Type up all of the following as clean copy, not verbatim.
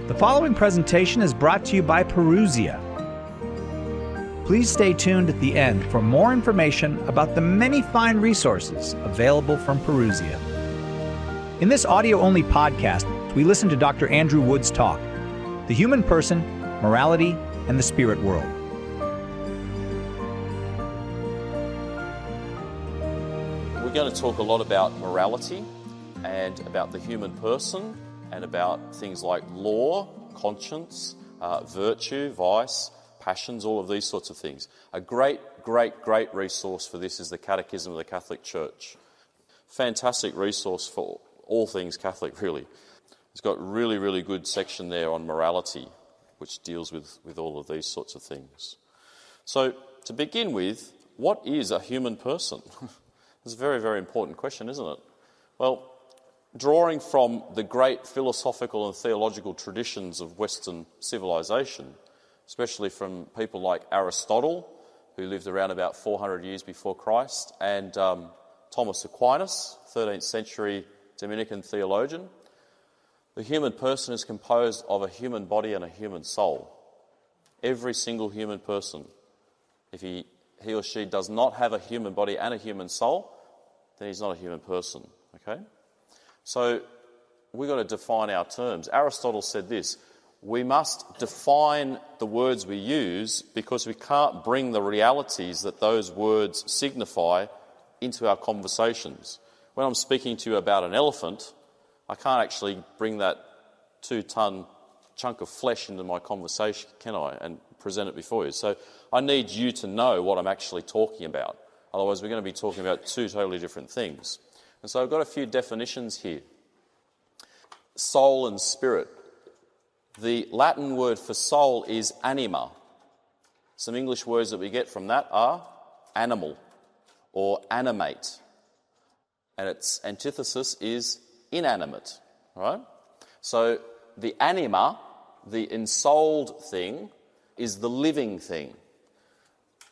The following presentation is brought to you by Perusia. Please stay tuned at the end for more information about the many fine resources available from Perusia. In this audio-only podcast, we listen to Dr. Andrew Wood's talk, The Human Person, Morality, and the Spirit World. We're going to talk a lot about morality and about the human person and about things like law, conscience, virtue, vice, passions, all of these sorts of things. A great resource for this is the Catechism of the Catholic Church. Fantastic resource for all things Catholic, really. It's got really good section there on morality, which deals with all of these sorts of things. So, to begin with, what is a human person? It's a very important question, isn't it? Well, drawing from the great philosophical and theological traditions of Western civilization, especially from people like Aristotle, who lived around about 400 years before Christ, and Thomas Aquinas, 13th century Dominican theologian, the human person is composed of a human body and a human soul. Every single human person. If he or she does not have a human body and a human soul, then he's not a human person, okay? So we've got to define our terms. Aristotle said this: we must define the words we use because we can't bring the realities that those words signify into our conversations. When I'm speaking to you about an elephant, I can't actually bring that 2-ton chunk of flesh into my conversation, can I, and present it before you. So I need you to know what I'm actually talking about. Otherwise, we're going to be talking about two totally different things. And so I've got a few definitions here. Soul and spirit. The Latin word for soul is anima. Some English words that we get from that are animal or animate. And its antithesis is inanimate, right? So the anima, the ensouled thing, is the living thing.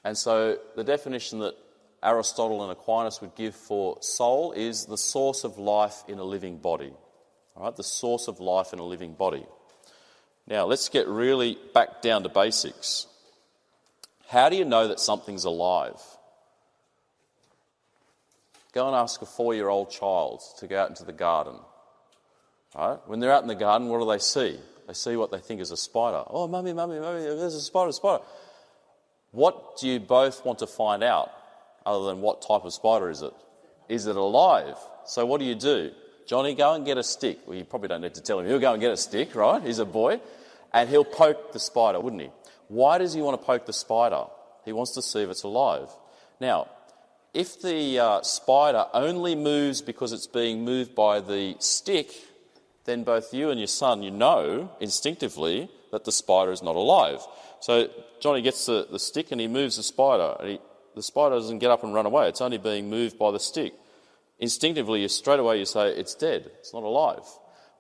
And so the definition that Aristotle and Aquinas would give for soul is the source of life in a living body. All right, the source of life in a living body. Now, let's get really back down to basics. How do you know that something's alive? Go and ask a 4-year-old child to go out into the garden. All right? When they're out in the garden, what do they see? They see what they think is a spider. Oh, mummy, there's a spider. What do you both want to find out? Other than what type of spider is it? Is it alive? So what do? Johnny, go and get a stick. Well, you probably don't need to tell him. He'll go and get a stick, right? He's a boy. And he'll poke the spider, wouldn't he? Why does he want to poke the spider? He wants to see if it's alive. Now, if the spider only moves because it's being moved by the stick, then both you and your son, you know instinctively that the spider is not alive. So Johnny gets the stick and he moves the spider. And the spider doesn't get up and run away. It's only being moved by the stick. Instinctively, straight away you say, it's dead, it's not alive.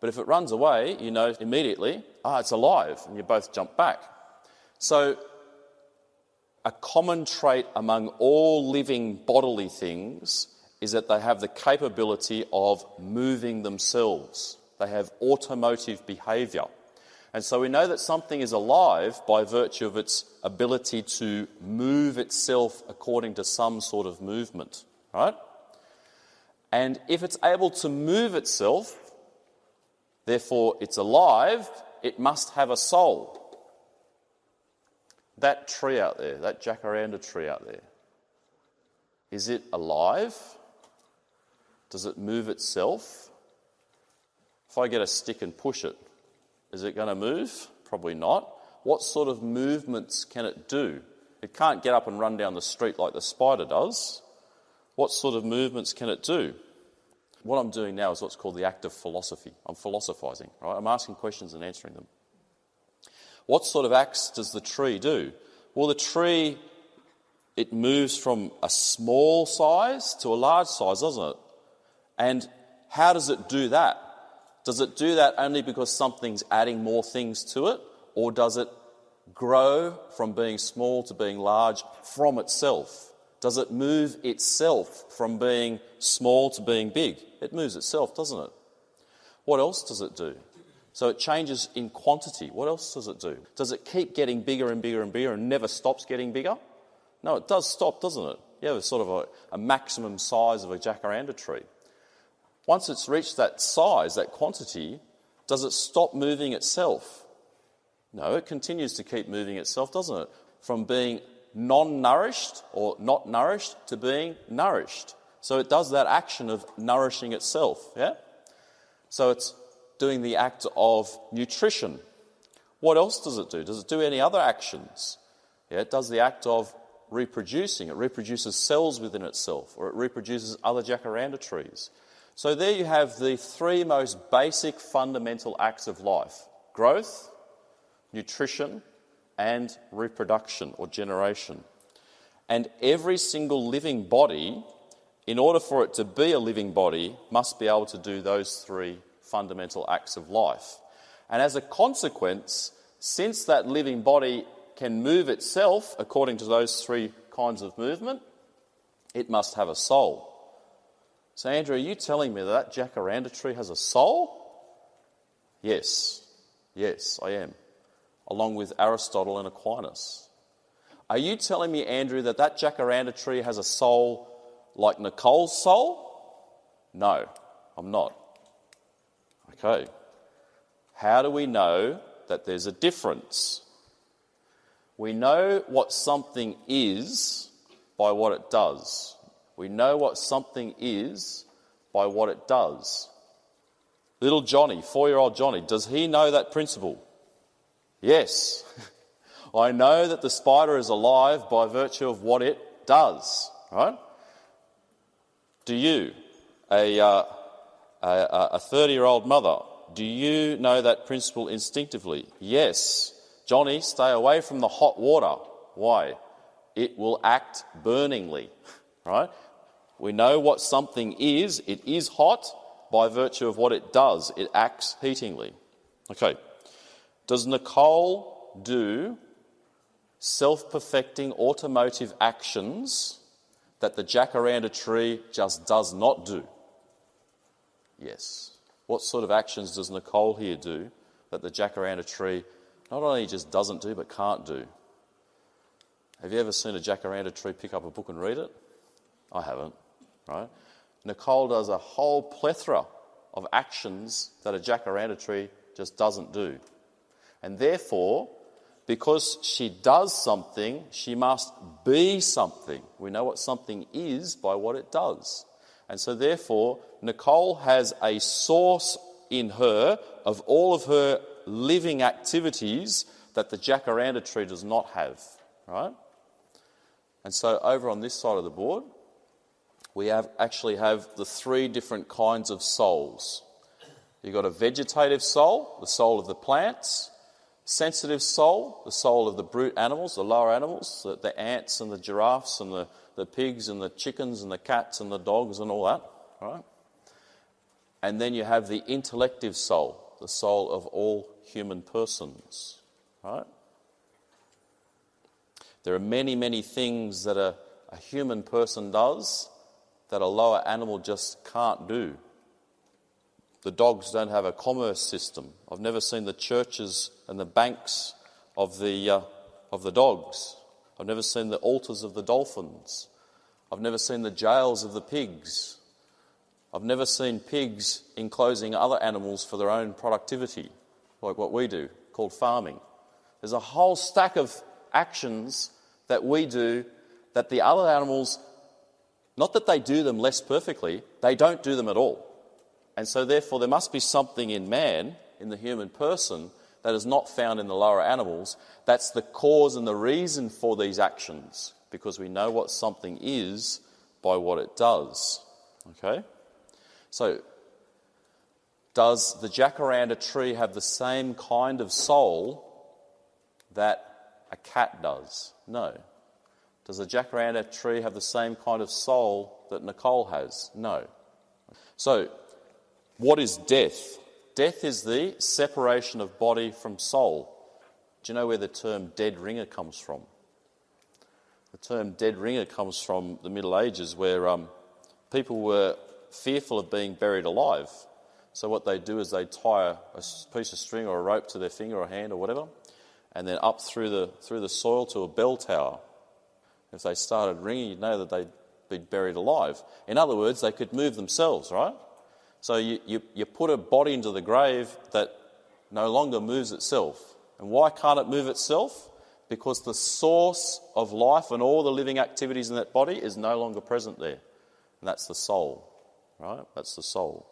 But if it runs away, you know immediately, it's alive, and you both jump back. So a common trait among all living bodily things is that they have the capability of moving themselves. They have automotive behaviour. And so we know that something is alive by virtue of its ability to move itself according to some sort of movement, right? And if it's able to move itself, therefore it's alive, it must have a soul. That tree out there, that jacaranda tree out there, is it alive? Does it move itself? If I get a stick and push it, is it going to move? Probably not. What sort of movements can it do? It can't get up and run down the street like the spider does. What sort of movements can it do? What I'm doing now is what's called the act of philosophy. I'm philosophizing, right? I'm asking questions and answering them. What sort of acts does the tree do? Well, the tree, it moves from a small size to a large size, doesn't it? And how does it do that? Does it do that only because something's adding more things to it? Or does it grow from being small to being large from itself? Does it move itself from being small to being big? It moves itself, doesn't it? What else does it do? So it changes in quantity. What else does it do? Does it keep getting bigger and bigger and bigger and never stops getting bigger? No, it does stop, doesn't it? You have a sort of a maximum size of a jacaranda tree. Once it's reached that size, that quantity, does it stop moving itself? No, it continues to keep moving itself, doesn't it? From being non-nourished or not nourished to being nourished. So it does that action of nourishing itself, yeah? So it's doing the act of nutrition. What else does it do? Does it do any other actions? Yeah, it does the act of reproducing. It reproduces cells within itself, or it reproduces other jacaranda trees. So there you have the three most basic fundamental acts of life: growth, nutrition, and reproduction or generation. And every single living body, in order for it to be a living body, must be able to do those three fundamental acts of life. And as a consequence, since that living body can move itself according to those three kinds of movement, it must have a soul. So Andrew, are you telling me that jacaranda tree has a soul? Yes, I am, along with Aristotle and Aquinas. Are you telling me, Andrew, that jacaranda tree has a soul like Nicole's soul? No, I'm not. Okay. How do we know that there's a difference? We know what something is by what it does. We know what something is by what it does. Little Johnny, 4-year-old Johnny, does he know that principle? Yes. I know that the spider is alive by virtue of what it does, right? Do you, a 30-year-old mother, do you know that principle instinctively? Yes. Johnny, stay away from the hot water. Why? It will act burningly, right? We know what something is. It is hot by virtue of what it does. It acts heatingly. Okay. Does Nicole do self-perfecting automotive actions that the jacaranda tree just does not do? Yes. What sort of actions does Nicole here do that the jacaranda tree not only just doesn't do but can't do? Have you ever seen a jacaranda tree pick up a book and read it? I haven't, right? Nicole does a whole plethora of actions that a jacaranda tree just doesn't do. And therefore, because she does something, she must be something. We know what something is by what it does. And so therefore, Nicole has a source in her of all of her living activities that the jacaranda tree does not have, right? And so over on this side of the board, we actually have the three different kinds of souls. You've got a vegetative soul, the soul of the plants; sensitive soul, the soul of the brute animals, the lower animals, the ants and the giraffes and the pigs and the chickens and the cats and the dogs and all that, right? And then you have the intellective soul, the soul of all human persons, right? There are many, many things that a human person does that a lower animal just can't do. The dogs don't have a commerce system. I've never seen the churches and the banks of the dogs. I've never seen the altars of the dolphins. I've never seen the jails of the pigs. I've never seen pigs enclosing other animals for their own productivity, like what we do, called farming. There's a whole stack of actions that we do that the other animals, not that they do them less perfectly, they don't do them at all. And so therefore there must be something in man, in the human person, that is not found in the lower animals. That's the cause and the reason for these actions, because we know what something is by what it does. Okay? So, does the jacaranda tree have the same kind of soul that a cat does? No. Does the jacaranda tree have the same kind of soul that Nicole has? No. So, what is death? Death is the separation of body from soul. Do you know where the term dead ringer comes from? The term dead ringer comes from the Middle Ages, where people were fearful of being buried alive. So what they do is they tie a piece of string or a rope to their finger or hand or whatever, and then up through the soil to a bell tower. If they started ringing, you'd know that they'd be buried alive. In other words, they could move themselves, right? So you put a body into the grave that no longer moves itself. And why can't it move itself? Because the source of life and all the living activities in that body is no longer present there. And that's the soul, right? That's the soul.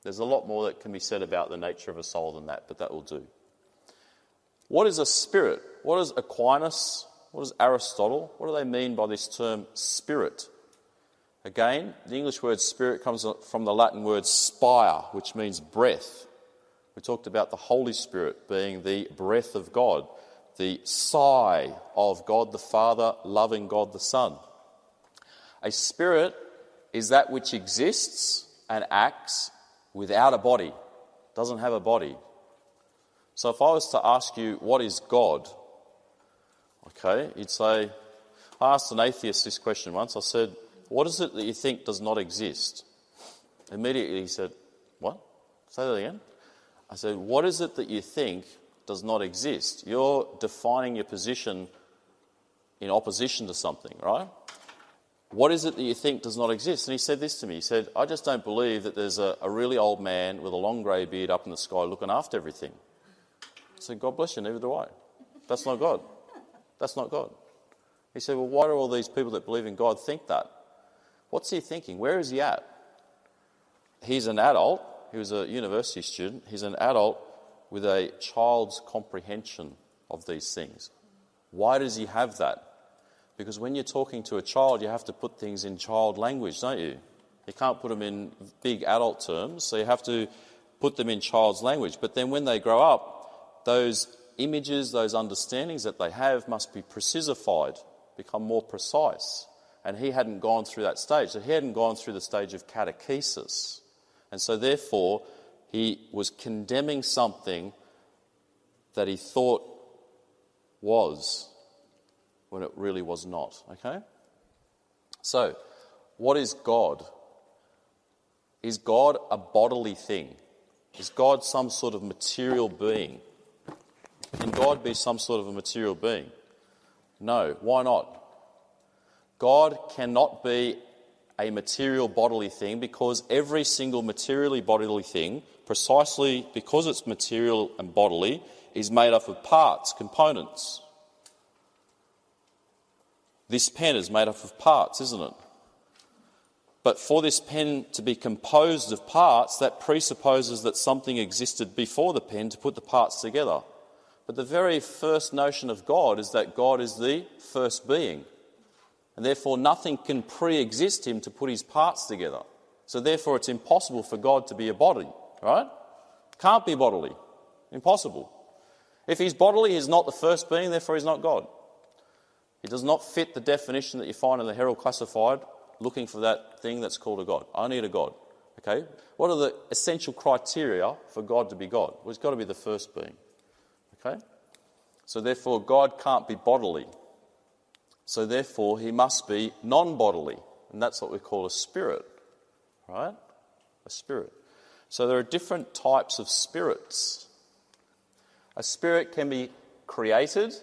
There's a lot more that can be said about the nature of a soul than that, but that will do. What is a spirit? What is Aquinas? What is Aristotle? What do they mean by this term spirit? Again, the English word spirit comes from the Latin word spire, which means breath. We talked about the Holy Spirit being the breath of God, the sigh of God the Father, loving God the Son. A spirit is that which exists and acts without a body, doesn't have a body. So if I was to ask you, what is God? Okay, you'd say, I asked an atheist this question once. I said, what is it that you think does not exist? Immediately he said, what? Say that again. I said, what is it that you think does not exist? You're defining your position in opposition to something, right? What is it that you think does not exist? And he said this to me. He said, I just don't believe that there's a really old man with a long grey beard up in the sky looking after everything. I said, God bless you, neither do I. That's not God. That's not God. He said, well, why do all these people that believe in God think that? What's he thinking? Where is he at? He's an adult. He was a university student. He's an adult with a child's comprehension of these things. Why does he have that? Because when you're talking to a child, you have to put things in child language, don't you? You can't put them in big adult terms, so you have to put them in child's language. But then when they grow up, those images, those understandings that they have must be precisified, become more precise. And he hadn't gone through that stage. So he hadn't gone through the stage of catechesis. And so therefore, he was condemning something that he thought was when it really was not. Okay? So, what is God? Is God a bodily thing? Is God some sort of material being? Can God be some sort of a material being? No. Why not? God cannot be a material bodily thing because every single materially bodily thing, precisely because it's material and bodily, is made up of parts, components. This pen is made up of parts, isn't it? But for this pen to be composed of parts, that presupposes that something existed before the pen to put the parts together. But the very first notion of God is that God is the first being. And therefore nothing can pre-exist him to put his parts together. So therefore it's impossible for God to be a body, right? Can't be bodily. Impossible. If he's bodily, he's not the first being, therefore he's not God. He does not fit the definition that you find in the Herald Classified, looking for that thing that's called a God. I need a God. Okay? What are the essential criteria for God to be God? Well, he's got to be the first being. Okay? So therefore God can't be bodily. So therefore he must be non-bodily. And that's what we call a spirit. Right? A spirit. So there are different types of spirits. A spirit can be created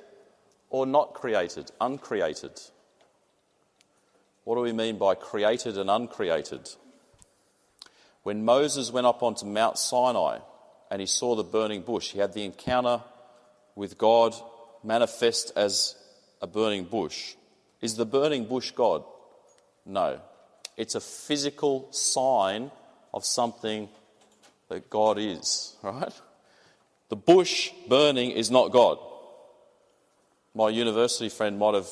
or not created, uncreated. What do we mean by created and uncreated? When Moses went up onto Mount Sinai and he saw the burning bush, he had the encounter with God manifest as a burning bush. Is the burning bush God? No. It's a physical sign of something that God is, right? The bush burning is not God. My university friend might have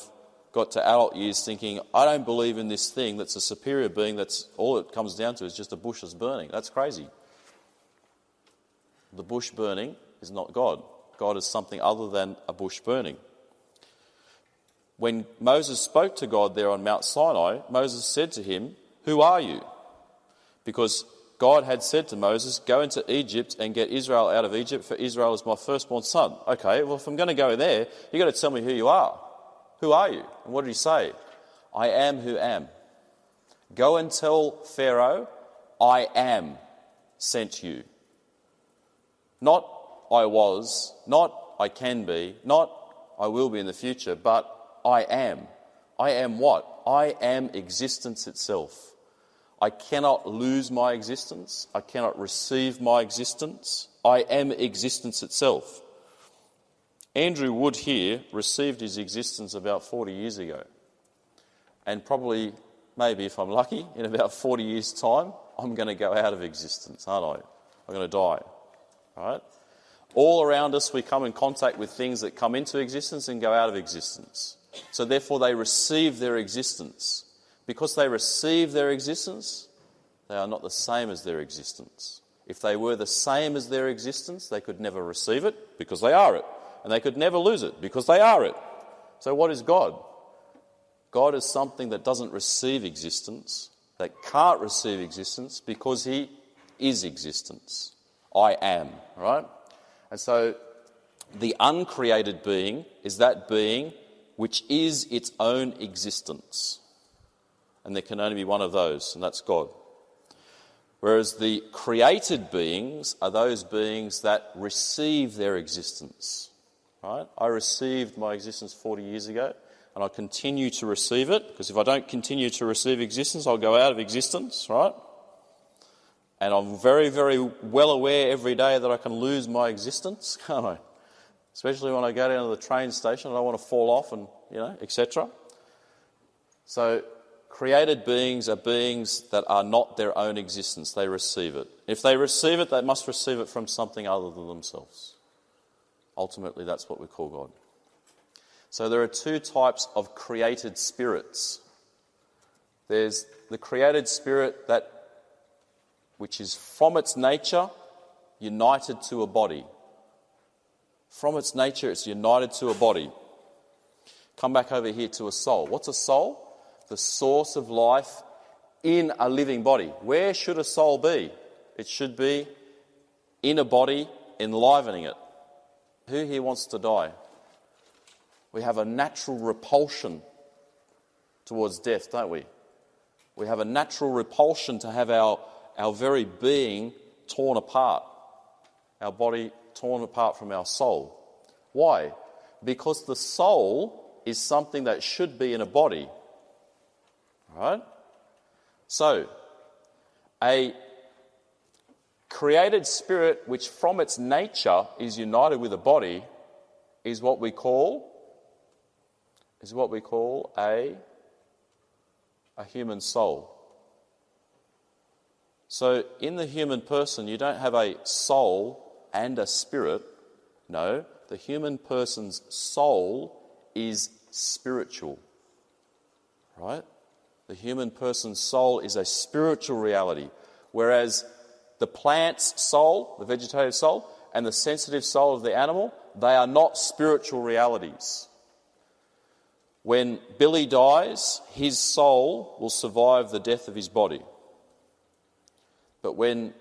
got to adult years thinking, I don't believe in this thing that's a superior being, that's all it comes down to is just a bush that's burning. That's crazy. The bush burning is not God. God is something other than a bush burning. When Moses spoke to God there on Mount Sinai, Moses said to him, "Who are you?" Because God had said to Moses, "Go into Egypt and get Israel out of Egypt, for Israel is my firstborn son." Okay, well, if I'm going to go there, you've got to tell me who you are. Who are you? And what did he say? I am who am. Go and tell Pharaoh, I am sent you. Not I was, not I can be, not I will be in the future, but I am. I am what? I am existence itself. I cannot lose my existence. I cannot receive my existence. I am existence itself. Andrew Wood here received his existence about 40 years ago. And probably, maybe if I'm lucky, in about 40 years' time, I'm going to go out of existence, aren't I? I'm going to die. Right? All around us we come in contact with things that come into existence and go out of existence. So therefore they receive their existence. Because they receive their existence, they are not the same as their existence. If they were the same as their existence, they could never receive it because they are it. And they could never lose it because they are it. So what is God? God is something that doesn't receive existence, that can't receive existence because he is existence. I am, right? And so the uncreated being is that being which is its own existence. And there can only be one of those, and that's God. Whereas the created beings are those beings that receive their existence. Right? I received my existence 40 years ago, and I continue to receive it, because if I don't continue to receive existence, I'll go out of existence, right? And I'm very, very well aware every day that I can lose my existence, can't I? Especially when I go down to the train station, I don't want to fall off and, etc. So created beings are beings that are not their own existence. They receive it. If they receive it, they must receive it from something other than themselves. Ultimately, that's what we call God. So there are two types of created spirits. There's the created spirit which is from its nature united to a body. From its nature, it's united to a body. Come back over here to a soul. What's a soul? The source of life in a living body. Where should a soul be? It should be in a body, enlivening it. Who here wants to die? We have a natural repulsion towards death, don't we? We have a natural repulsion to have our very being torn apart, our body torn apart from our soul. Why? Because the soul is something that should be in a body. Right? So, a created spirit which from its nature is united with a body is what we call a human soul. So in the human person you don't have a soul and a spirit. No, the human person's soul is spiritual. Right? The human person's soul is a spiritual reality, whereas the plant's soul, the vegetative soul, and the sensitive soul of the animal, they are not spiritual realities. When Billy dies, his soul will survive the death of his body. But when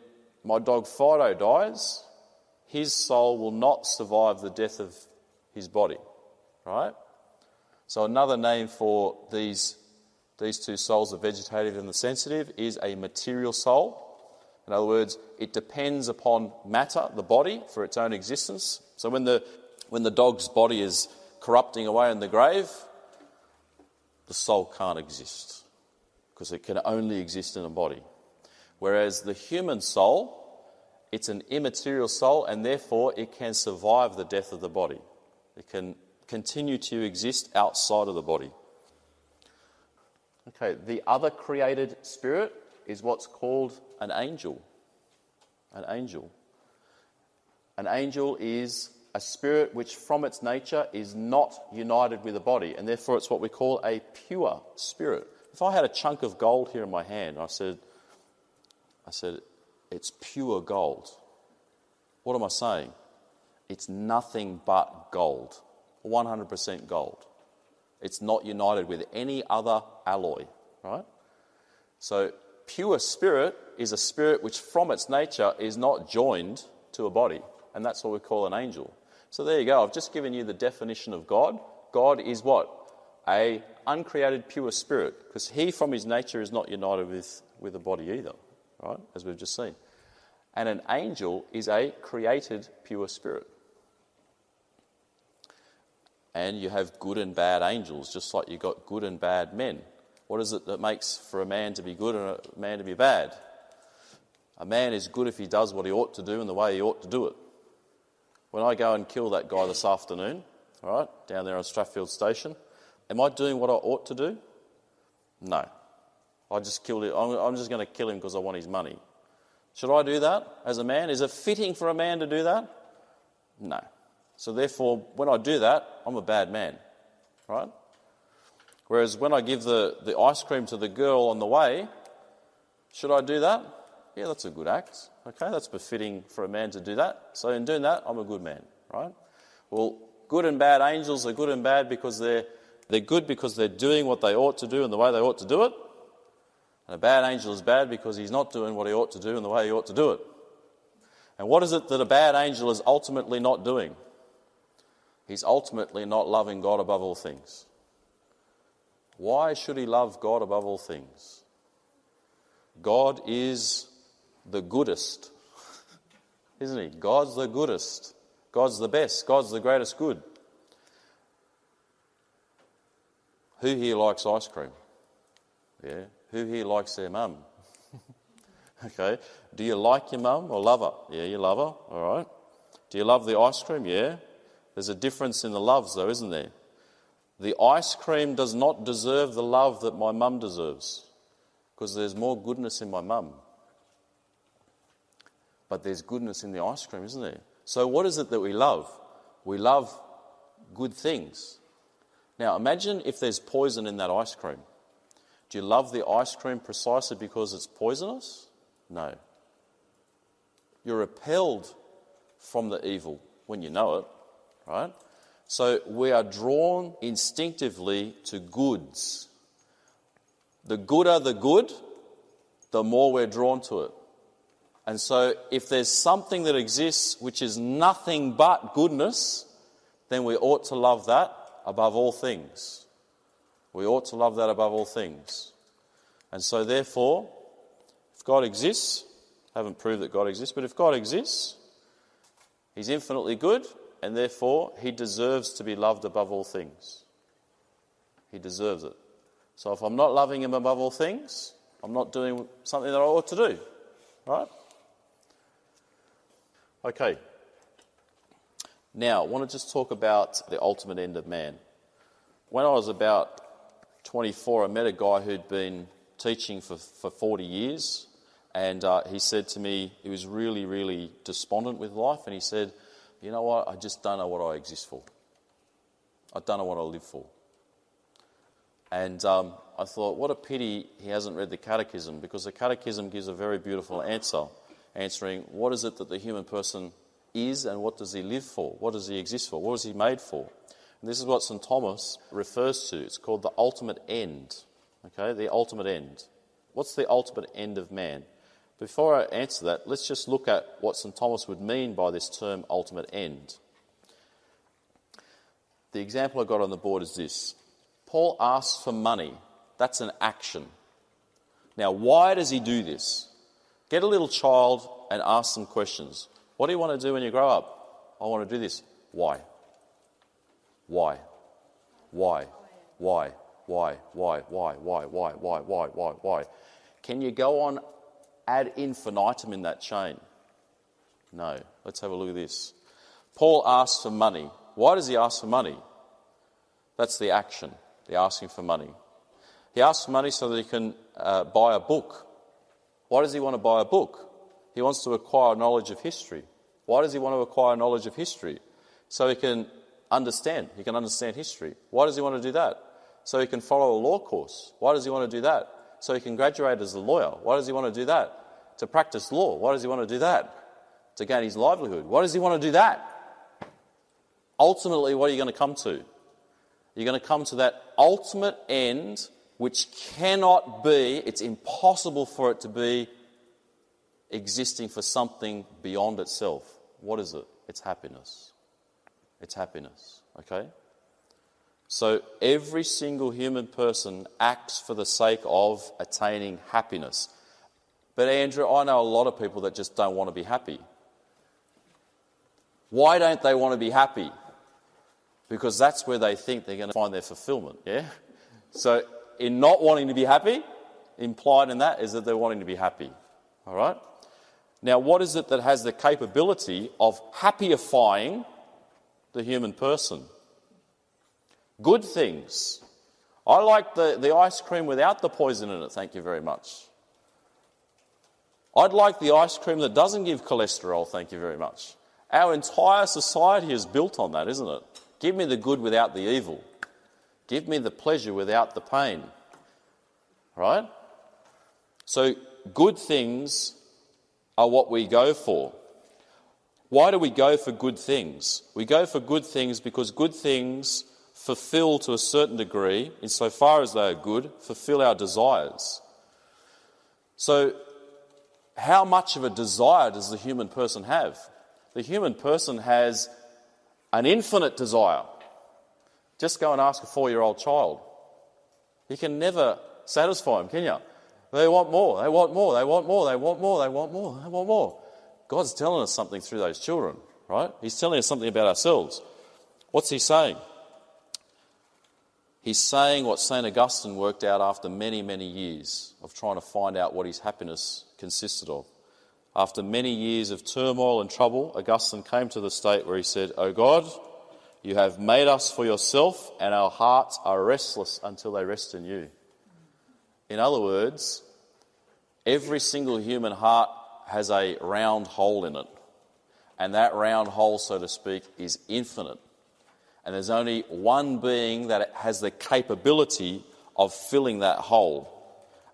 my dog Fido dies, his soul will not survive the death of his body. Right? So another name for these two souls, the vegetative and the sensitive, is a material soul. In other words, it depends upon matter, the body, for its own existence. So when the dog's body is corrupting away in the grave, the soul can't exist because it can only exist in a body. Whereas the human soul, it's an immaterial soul, and therefore it can survive the death of the body. It can continue to exist outside of the body. Okay, the other created spirit is what's called an angel. An angel. An angel is a spirit which from its nature is not united with a body, and therefore it's what we call a pure spirit. If I had a chunk of gold here in my hand, I said, it's pure gold. What am I saying? It's nothing but gold. 100% gold. It's not united with any other alloy, right? So pure spirit is a spirit which from its nature is not joined to a body, and that's what we call an angel. So there you go. I've just given you the definition of God. God is what? A uncreated pure spirit, because he from his nature is not united with a body either, right? As we've just seen. And an angel is a created pure spirit. And you have good and bad angels, just like you've got good and bad men. What is it that makes for a man to be good and a man to be bad? A man is good if he does what he ought to do and the way he ought to do it. When I go and kill that guy this afternoon, all right, down there on Strathfield Station, am I doing what I ought to do? No. I just killed him. I'm just going to kill him because I want his money. Should I do that as a man? Is it fitting for a man to do that? No. So therefore, when I do that, I'm a bad man, right? Whereas when I give the ice cream to the girl on the way, should I do that? Yeah, that's a good act. Okay, that's befitting for a man to do that. So in doing that, I'm a good man, right? Well, good and bad angels are good and bad because they're good because they're doing what they ought to do and the way they ought to do it. And a bad angel is bad because he's not doing what he ought to do and the way he ought to do it. And what is it that a bad angel is ultimately not doing? He's ultimately not loving God above all things. Why should he love God above all things? God is the goodest, isn't he? God's the goodest. God's the best. God's the greatest good. Who here likes ice cream? Yeah. Who here likes their mum? Okay. Do you like your mum or love her? Yeah, you love her. All right. Do you love the ice cream? Yeah. There's a difference in the loves though, isn't there? The ice cream does not deserve the love that my mum deserves because there's more goodness in my mum. But there's goodness in the ice cream, isn't there? So what is it that we love? We love good things. Now imagine if there's poison in that ice cream. Do you love the ice cream precisely because it's poisonous? No. You're repelled from the evil when you know it, right? So we are drawn instinctively to goods. The gooder the good, the more we're drawn to it. And so if there's something that exists which is nothing but goodness, then we ought to love that above all things. We ought to love that above all things. And so therefore, if God exists, I haven't proved that God exists, but if God exists, he's infinitely good, and therefore he deserves to be loved above all things. He deserves it. So if I'm not loving him above all things, I'm not doing something that I ought to do. Right? Okay. Now, I want to just talk about the ultimate end of man. When I was about 24, I met a guy who'd been teaching for 40 years, and he said to me, he was really, really despondent with life, and he said, you know what, I just don't know what I exist for. I don't know what I live for. And I thought, what a pity he hasn't read the Catechism, because the Catechism gives a very beautiful answer, answering what is it that the human person is and what does he live for? What does he exist for? What is he made for? And this is what St. Thomas refers to. It's called the ultimate end. Okay, the ultimate end. What's the ultimate end of man? Before I answer that, let's just look at what St. Thomas would mean by this term ultimate end. The example I got on the board is this. Paul asks for money. That's an action. Now, why does he do this? Get a little child and ask them questions. What do you want to do when you grow up? I want to do this. Why? Why? Why? Why? Why? Why? Why? Why? Why? Why? Why? Why? Why? Can you go on ad infinitum in that chain? No. Let's have a look at this. Paul asks for money. Why does he ask for money? That's the action. The asking for money. He asks for money so that he can buy a book. Why does he want to buy a book? He wants to acquire knowledge of history. Why does he want to acquire knowledge of history? So he can understand. He can understand history. Why does he want to do that? So he can follow a law course. Why does he want to do that? So he can graduate as a lawyer. Why does he want to do that? To practice law. Why does he want to do that? To gain his livelihood. Why does he want to do that? Ultimately, what are you going to come to? You're going to come to that ultimate end, which cannot be, it's impossible for it to be existing for something beyond itself. What is it? It's happiness. It's happiness, okay? So every single human person acts for the sake of attaining happiness. But Andrew, I know a lot of people that just don't want to be happy. Why don't they want to be happy? Because that's where they think they're going to find their fulfillment, yeah? So in not wanting to be happy, implied in that is that they're wanting to be happy, all right? Now, what is it that has the capability of happyifying the human person? Good things. I like the ice cream without the poison in it, thank you very much. I'd like the ice cream that doesn't give cholesterol, thank you very much. Our entire society is built on that, isn't it? Give me the good without the evil. Give me the pleasure without the pain. Right? So good things are what we go for. Why do we go for good things? We go for good things because good things fulfill to a certain degree, insofar as they are good, fulfill our desires. So how much of a desire does the human person have? The human person has an infinite desire. Just go and ask a 4-year-old child. You can never satisfy them, can you? They want more, they want more, they want more, they want more, they want more, they want more. God's telling us something through those children, right? He's telling us something about ourselves. What's he saying? He's saying what St. Augustine worked out after many, many years of trying to find out what his happiness consisted of. After many years of turmoil and trouble, Augustine came to the state where he said, "O God, you have made us for yourself, and our hearts are restless until they rest in you." In other words, every single human heart has a round hole in it. And that round hole, so to speak, is infinite. And there's only one being that has the capability of filling that hole.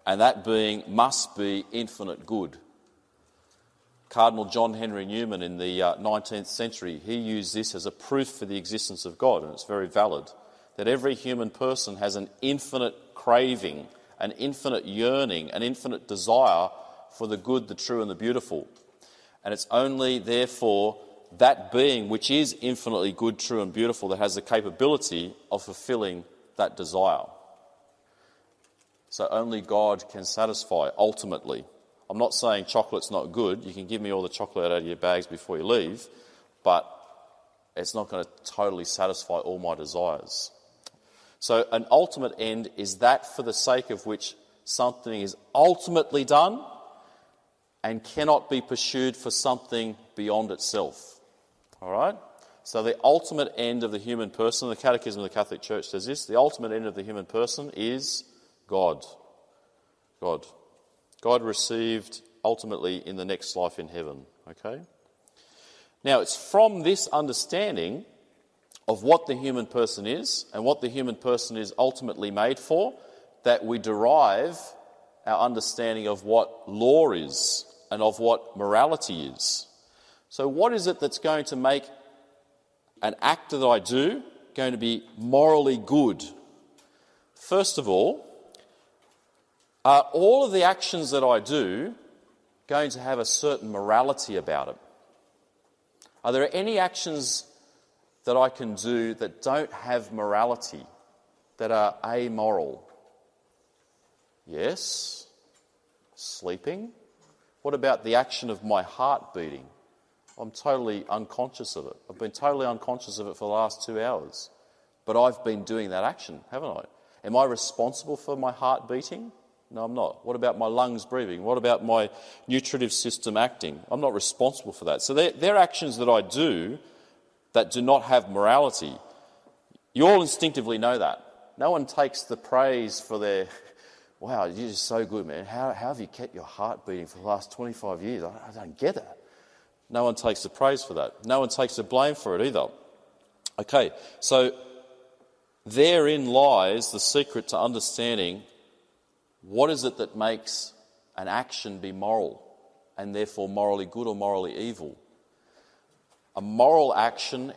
And that being must be infinite good. Cardinal John Henry Newman in the 19th century, he used this as a proof for the existence of God, and it's very valid, that every human person has an infinite craving, an infinite yearning, an infinite desire for the good, the true and the beautiful. And it's only, therefore, that being which is infinitely good, true and beautiful that has the capability of fulfilling that desire. So only God can satisfy, ultimately. I'm not saying chocolate's not good. You can give me all the chocolate out of your bags before you leave, but it's not going to totally satisfy all my desires. So an ultimate end is that for the sake of which something is ultimately done and cannot be pursued for something beyond itself. All right? So the ultimate end of the human person, the Catechism of the Catholic Church says this, the ultimate end of the human person is God. God. God received ultimately in the next life in heaven. Okay? Now, it's from this understanding of what the human person is and what the human person is ultimately made for that we derive our understanding of what law is and of what morality is. So what is it that's going to make an act that I do going to be morally good? First of all, are all of the actions that I do going to have a certain morality about it? Are there any actions that I can do that don't have morality, that are amoral? Yes. Sleeping. What about the action of my heart beating? I'm totally unconscious of it. I've been totally unconscious of it for the last 2 hours. But I've been doing that action, haven't I? Am I responsible for my heart beating? No, I'm not. What about my lungs breathing? What about my nutritive system acting? I'm not responsible for that. So they're actions that I do that do not have morality. You all instinctively know that. No one takes the praise for their, wow, you're just so good, man. How have you kept your heart beating for the last 25 years? I don't get that. No one takes the praise for that. No one takes the blame for it either. Okay, so therein lies the secret to understanding what is it that makes an action be moral and therefore morally good or morally evil. A moral action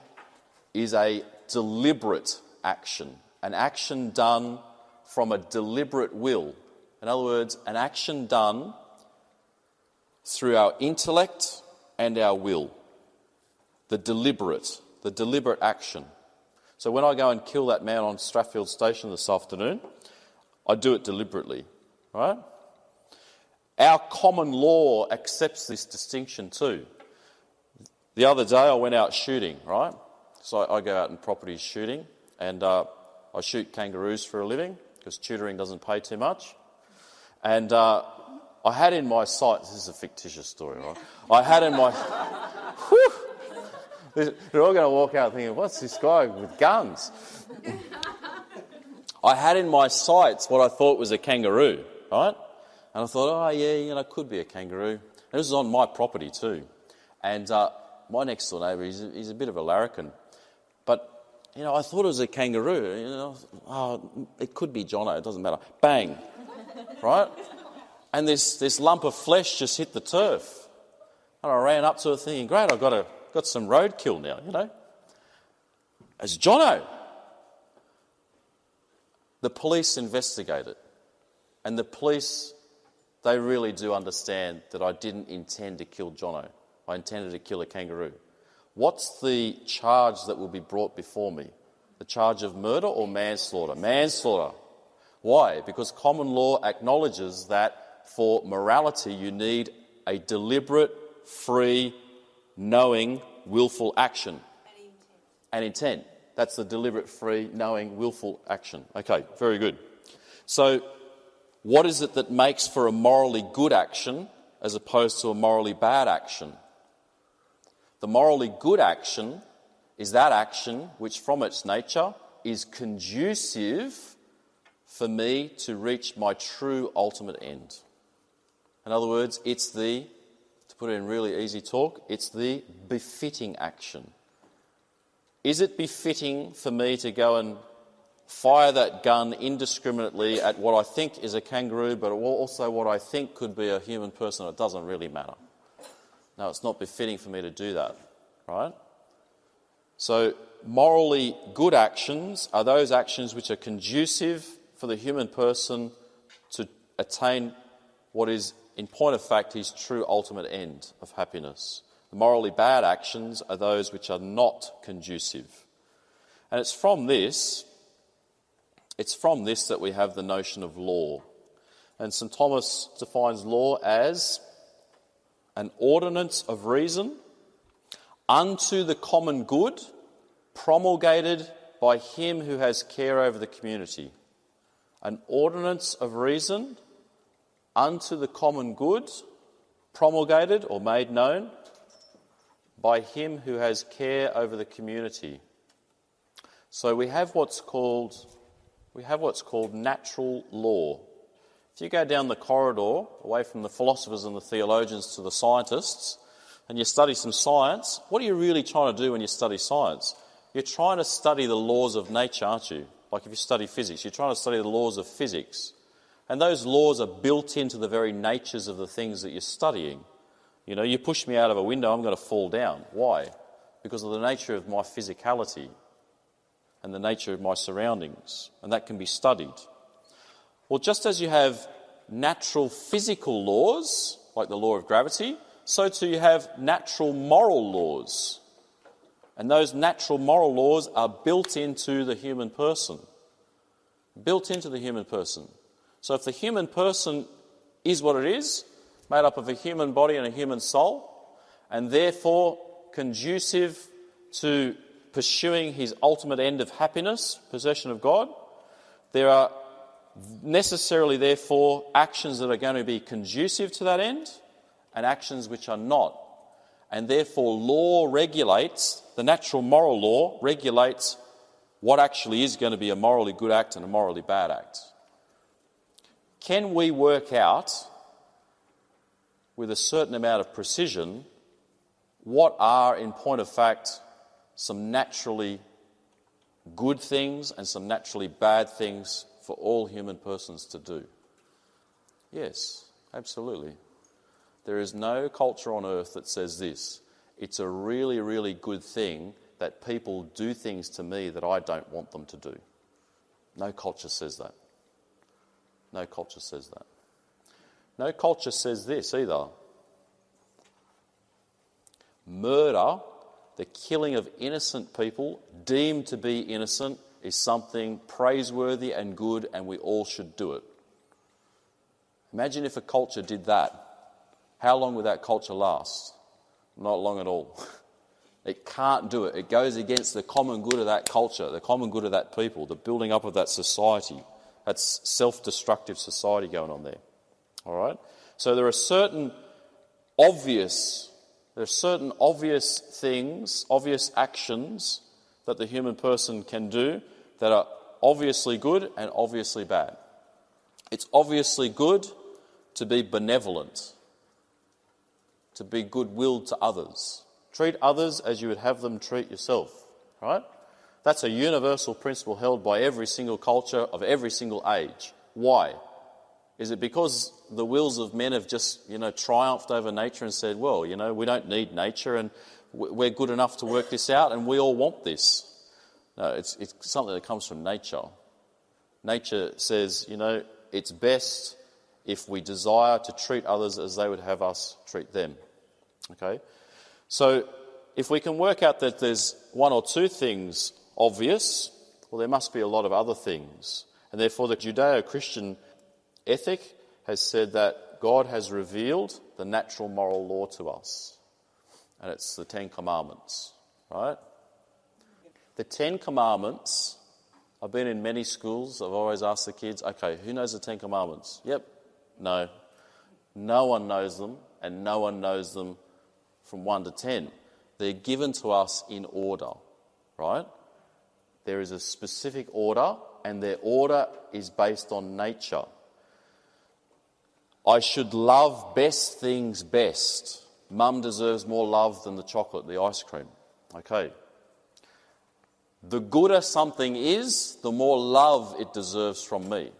is a deliberate action, an action done from a deliberate will. In other words, an action done through our intellect and our will. The deliberate action. So when I go and kill that man on Strathfield Station this afternoon, I do it deliberately, right? Our common law accepts this distinction too. The other day I went out shooting, right? So I go out in property shooting, and I shoot kangaroos for a living because tutoring doesn't pay too much. And I had in my sight, this is a fictitious story, right? I had in my... Whew, they're all going to walk out thinking, what's this guy with guns? I had in my sights what I thought was a kangaroo, right? And I thought, oh yeah, it could be a kangaroo. And this was on my property too. And my next door neighbour, he's a bit of a larrikin. But, I thought it was a kangaroo. It could be Jono, it doesn't matter. Bang, right? And this lump of flesh just hit the turf. And I ran up to it thinking, great, I've got some roadkill now, It's Jono. The police investigated. And the police, they really do understand that I didn't intend to kill Jono. I intended to kill a kangaroo. What's the charge that will be brought before me? The charge of murder or manslaughter? Manslaughter. Why? Because common law acknowledges that for morality you need a deliberate, free, knowing, willful action. And intent. That's the deliberate, free, knowing, willful action. Okay, very good. So, what is it that makes for a morally good action as opposed to a morally bad action? The morally good action is that action which from its nature is conducive for me to reach my true ultimate end. In other words, to put it in really easy talk, it's the befitting action. Is it befitting for me to go and fire that gun indiscriminately at what I think is a kangaroo, but also what I think could be a human person? It doesn't really matter. No, it's not befitting for me to do that, right? So morally good actions are those actions which are conducive for the human person to attain what is, in point of fact, his true ultimate end of happiness. The morally bad actions are those which are not conducive. And it's from this that we have the notion of law. And St. Thomas defines law as an ordinance of reason unto the common good, promulgated by him who has care over the community. An ordinance of reason unto the common good, promulgated or made known by him who has care over the community. So we have what's called natural law. If you go down the corridor, away from the philosophers and the theologians to the scientists, and you study some science, what are you really trying to do when you study science? You're trying to study the laws of nature, aren't you? Like if you study physics, you're trying to study the laws of physics. And those laws are built into the very natures of the things that you're studying. You push me out of a window, I'm going to fall down. Why? Because of the nature of my physicality and the nature of my surroundings. And that can be studied. Well, just as you have natural physical laws, like the law of gravity, so too you have natural moral laws. And those natural moral laws are built into the human person. Built into the human person. So if the human person is what it is, made up of a human body and a human soul, and therefore conducive to pursuing his ultimate end of happiness, possession of God, there are necessarily, therefore, actions that are going to be conducive to that end and actions which are not. And therefore, law regulates, the natural moral law regulates what actually is going to be a morally good act and a morally bad act. Can we work out with a certain amount of precision what are, in point of fact, some naturally good things and some naturally bad things for all human persons to do? Yes, absolutely. There is no culture on earth that says this. It's a really, really good thing that people do things to me that I don't want them to do. No culture says that. No culture says that. No culture says this either. Murder, the killing of innocent people, deemed to be innocent, is something praiseworthy and good, and we all should do it. Imagine if a culture did that. How long would that culture last? Not long at all. It can't do it. It goes against the common good of that culture, the common good of that people, the building up of that society. That's self-destructive society going on there. All right? So there are certain obvious things, obvious actions that the human person can do that are obviously good and obviously bad. It's obviously good to be benevolent, to be goodwill to others. Treat others as you would have them treat yourself, right? That's a universal principle held by every single culture of every single age. Why? Is it because the wills of men have just, triumphed over nature and said, well, we don't need nature and we're good enough to work this out and we all want this? No, it's something that comes from nature. Nature says, it's best if we desire to treat others as they would have us treat them. Okay? So if we can work out that there's one or two things obvious, well, there must be a lot of other things. And therefore the Judeo-Christian ethic has said that God has revealed the natural moral law to us. And it's the Ten Commandments, right? The Ten Commandments, I've been in many schools, I've always asked the kids, okay, who knows the Ten Commandments? Yep. No. No one knows them, and no one knows them from 1 to 10. They're given to us in order, right? There is a specific order, and their order is based on nature. I should love best things best. Mum deserves more love than the chocolate, the ice cream. Okay. The gooder something is, the more love it deserves from me.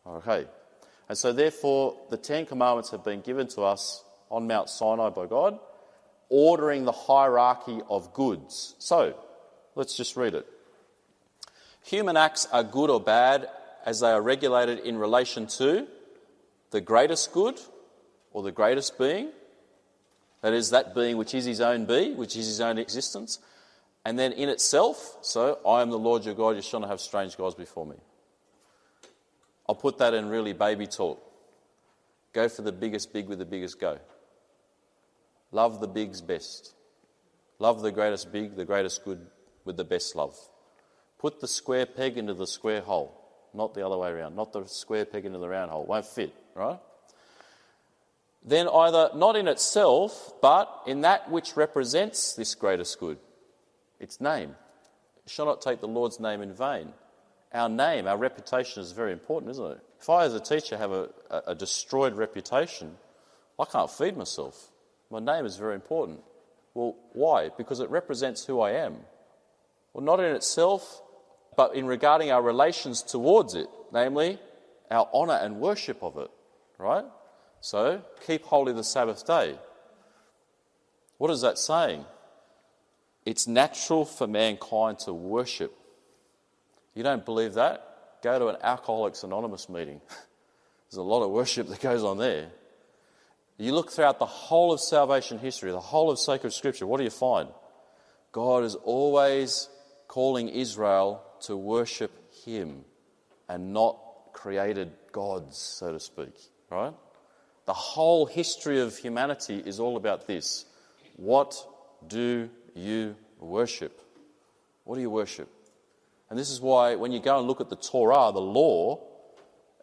Okay. And so therefore, the Ten Commandments have been given to us on Mount Sinai by God, ordering the hierarchy of goods. So, let's just read it. Human acts are good or bad as they are regulated in relation to the greatest good or the greatest being, that is, that being which is his own being, which is his own existence, and then in itself, so I am the Lord your God, you shall not have strange gods before me. I'll put that in really baby talk. Go for the biggest big with the biggest go. Love the bigs best. Love the greatest big, the greatest good with the best love. Put the square peg into the square hole, not the other way around. Not the square peg into the round hole. Won't fit, right? Then either not in itself, but in that which represents this greatest good. Its name. You shall not take the Lord's name in vain. Our name, our reputation is very important, isn't it? If I as a teacher have a destroyed reputation, I can't feed myself. My name is very important. Well, why? Because it represents who I am. Well, not in itself, but in regarding our relations towards it, namely our honour and worship of it, right? So, keep holy the Sabbath day. What is that saying? It's natural for mankind to worship. You don't believe that? Go to an Alcoholics Anonymous meeting. There's a lot of worship that goes on there. You look throughout the whole of salvation history, the whole of sacred scripture, what do you find? God is always calling Israel to worship him and not created gods, so to speak, right? The whole history of humanity is all about this. What do you worship? What do you worship? And this is why when you go and look at the Torah, the law,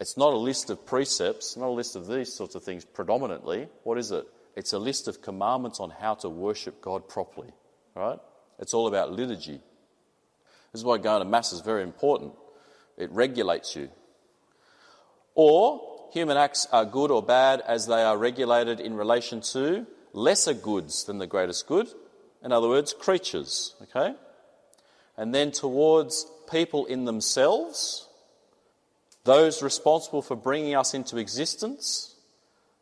it's not a list of precepts, not a list of these sorts of things predominantly. What is it? It's a list of commandments on how to worship God properly, right? It's all about liturgy. This is why going to Mass is very important. It regulates you. Or, human acts are good or bad as they are regulated in relation to lesser goods than the greatest good. In other words, creatures, okay? And then towards people in themselves, those responsible for bringing us into existence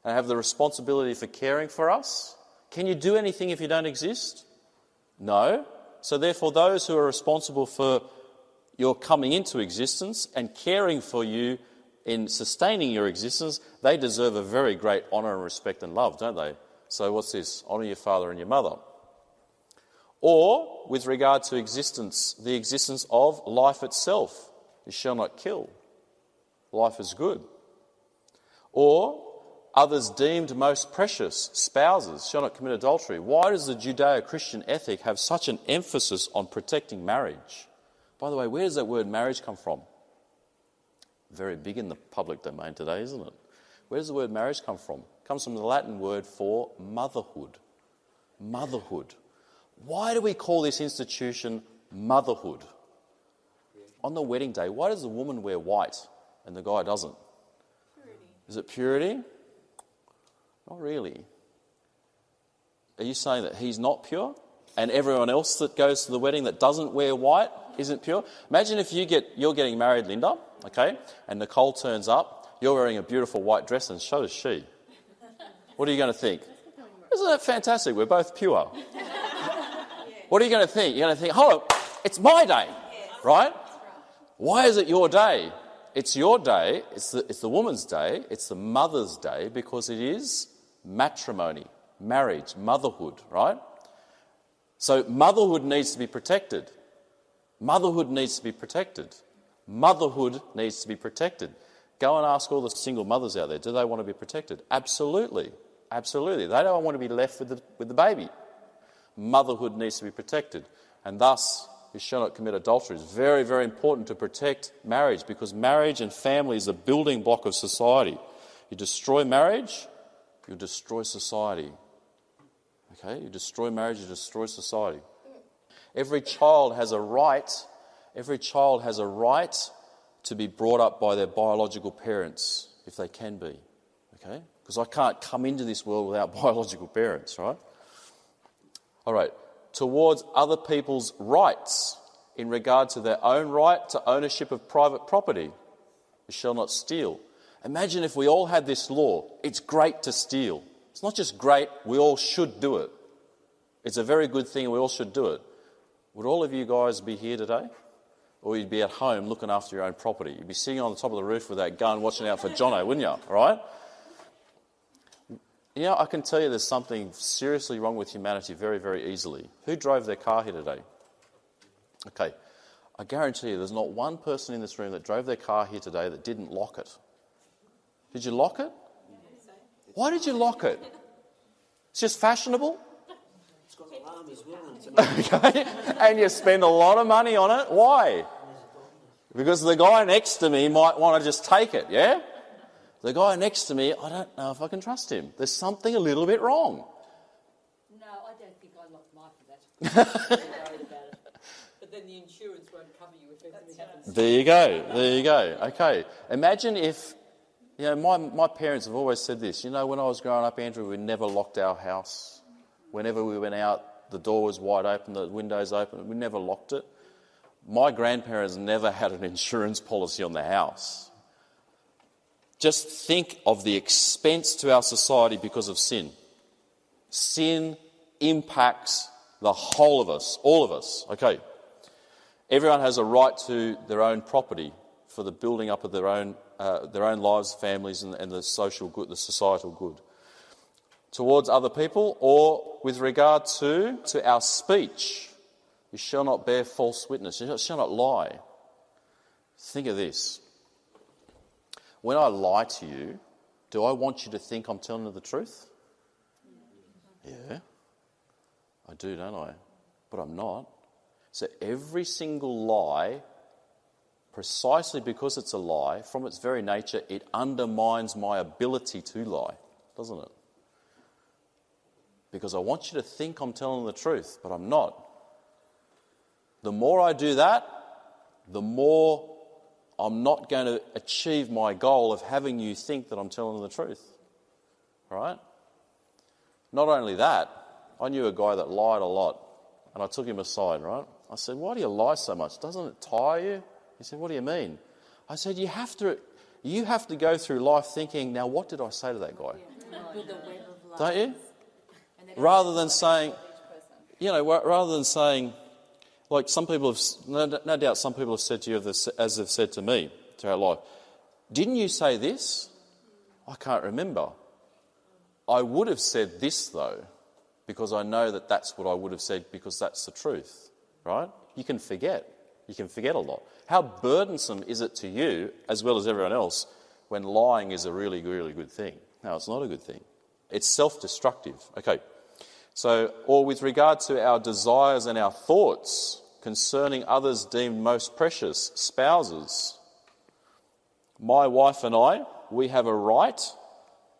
and have the responsibility for caring for us. Can you do anything if you don't exist? No. So therefore, those who are responsible for your coming into existence and caring for you in sustaining your existence, they deserve a very great honour and respect and love, don't they? So what's this? Honour your father and your mother. Or, with regard to existence, the existence of life itself. You shall not kill. Life is good. Or others deemed most precious, spouses shall not commit adultery. Why does the Judeo-Christian ethic have such an emphasis on protecting marriage? By the way, where does that word marriage come from? Very big in the public domain today, isn't it? Where does the word marriage come from? It comes from the Latin word for motherhood. Motherhood. Why do we call this institution motherhood? On the wedding day, why does the woman wear white and the guy doesn't? Purity. Is it purity? Not really. Are you saying that he's not pure and everyone else that goes to the wedding that doesn't wear white isn't pure? Imagine if you're getting married, Linda, okay, and Nicole turns up, you're wearing a beautiful white dress and so is she. What are you going to think? Isn't that fantastic? We're both pure. What are you going to think? You're going to think, hold on, it's my day, right? Why is it your day? It's your day, it's the woman's day, it's the mother's day because it is matrimony, marriage, motherhood, right? So motherhood needs to be protected. Motherhood needs to be protected. Motherhood needs to be protected. Go and ask all the single mothers out there, do they want to be protected? Absolutely. Absolutely. They don't want to be left with the baby. Motherhood needs to be protected. And thus, you shall not commit adultery. It's very, very important to protect marriage because marriage and family is a building block of society. You destroy marriage, you destroy society. Okay? You destroy marriage, you destroy society. Every child has a right to be brought up by their biological parents, if they can be. Okay? Because I can't come into this world without biological parents, right? All right. Towards other people's rights in regard to their own right to ownership of private property. You shall not steal. Imagine if we all had this law. It's great to steal. It's not just great, we all should do it. It's a very good thing and we all should do it. Would all of you guys be here today? Or you'd be at home looking after your own property. You'd be sitting on the top of the roof with that gun watching out for Jono, wouldn't you? All right? You know, I can tell you there's something seriously wrong with humanity very, very easily. Who drove their car here today? Okay, I guarantee you there's not one person in this room that drove their car here today that didn't lock it. Did you lock it? Why did you lock it? It's just fashionable? It's got an alarm as well. Okay, and you spend a lot of money on it. Why? Because the guy next to me might want to just take it, yeah? The guy next to me, I don't know if I can trust him. There's something a little bit wrong. No, I don't think I locked mine for that. I'm worried about it. But then the insurance won't cover you if anything happens. There you go. Okay, imagine if, you know, my parents have always said this. You know, when I was growing up, Andrew, we never locked our house. Whenever we went out, the door was wide open, the windows open. We never locked it. My grandparents never had an insurance policy on the house. Just think of the expense to our society because of sin. Sin impacts the whole of us, all of us. Okay. Everyone has a right to their own property for the building up of their own lives, families, and the social good, the societal good. Towards other people, or with regard to our speech, you shall not bear false witness. You shall not lie. Think of this. When I lie to you, do I want you to think I'm telling you the truth? Yeah, I do, don't I? But I'm not. So every single lie, precisely because it's a lie, from its very nature, it undermines my ability to lie, doesn't it? Because I want you to think I'm telling the truth, but I'm not. The more I do that, the more I'm not going to achieve my goal of having you think that I'm telling the truth. Right? Not only that, I knew a guy that lied a lot, and I took him aside, right? I said, why do you lie so much? Doesn't it tire you? He said, what do you mean? I said, you have to go through life thinking, now what did I say to that guy? With the web of lies. Don't you? Rather than saying, like some people have, no doubt some people have said to you as they've said to me throughout life, didn't you say this? I can't remember. I would have said this though, because I know that that's what I would have said because that's the truth, right? You can forget. You can forget a lot. How burdensome is it to you, as well as everyone else, when lying is a really, really good thing. No, it's not a good thing. It's self-destructive. Okay, so, or with regard to our desires and our thoughts concerning others deemed most precious, spouses. My wife and I, we have a right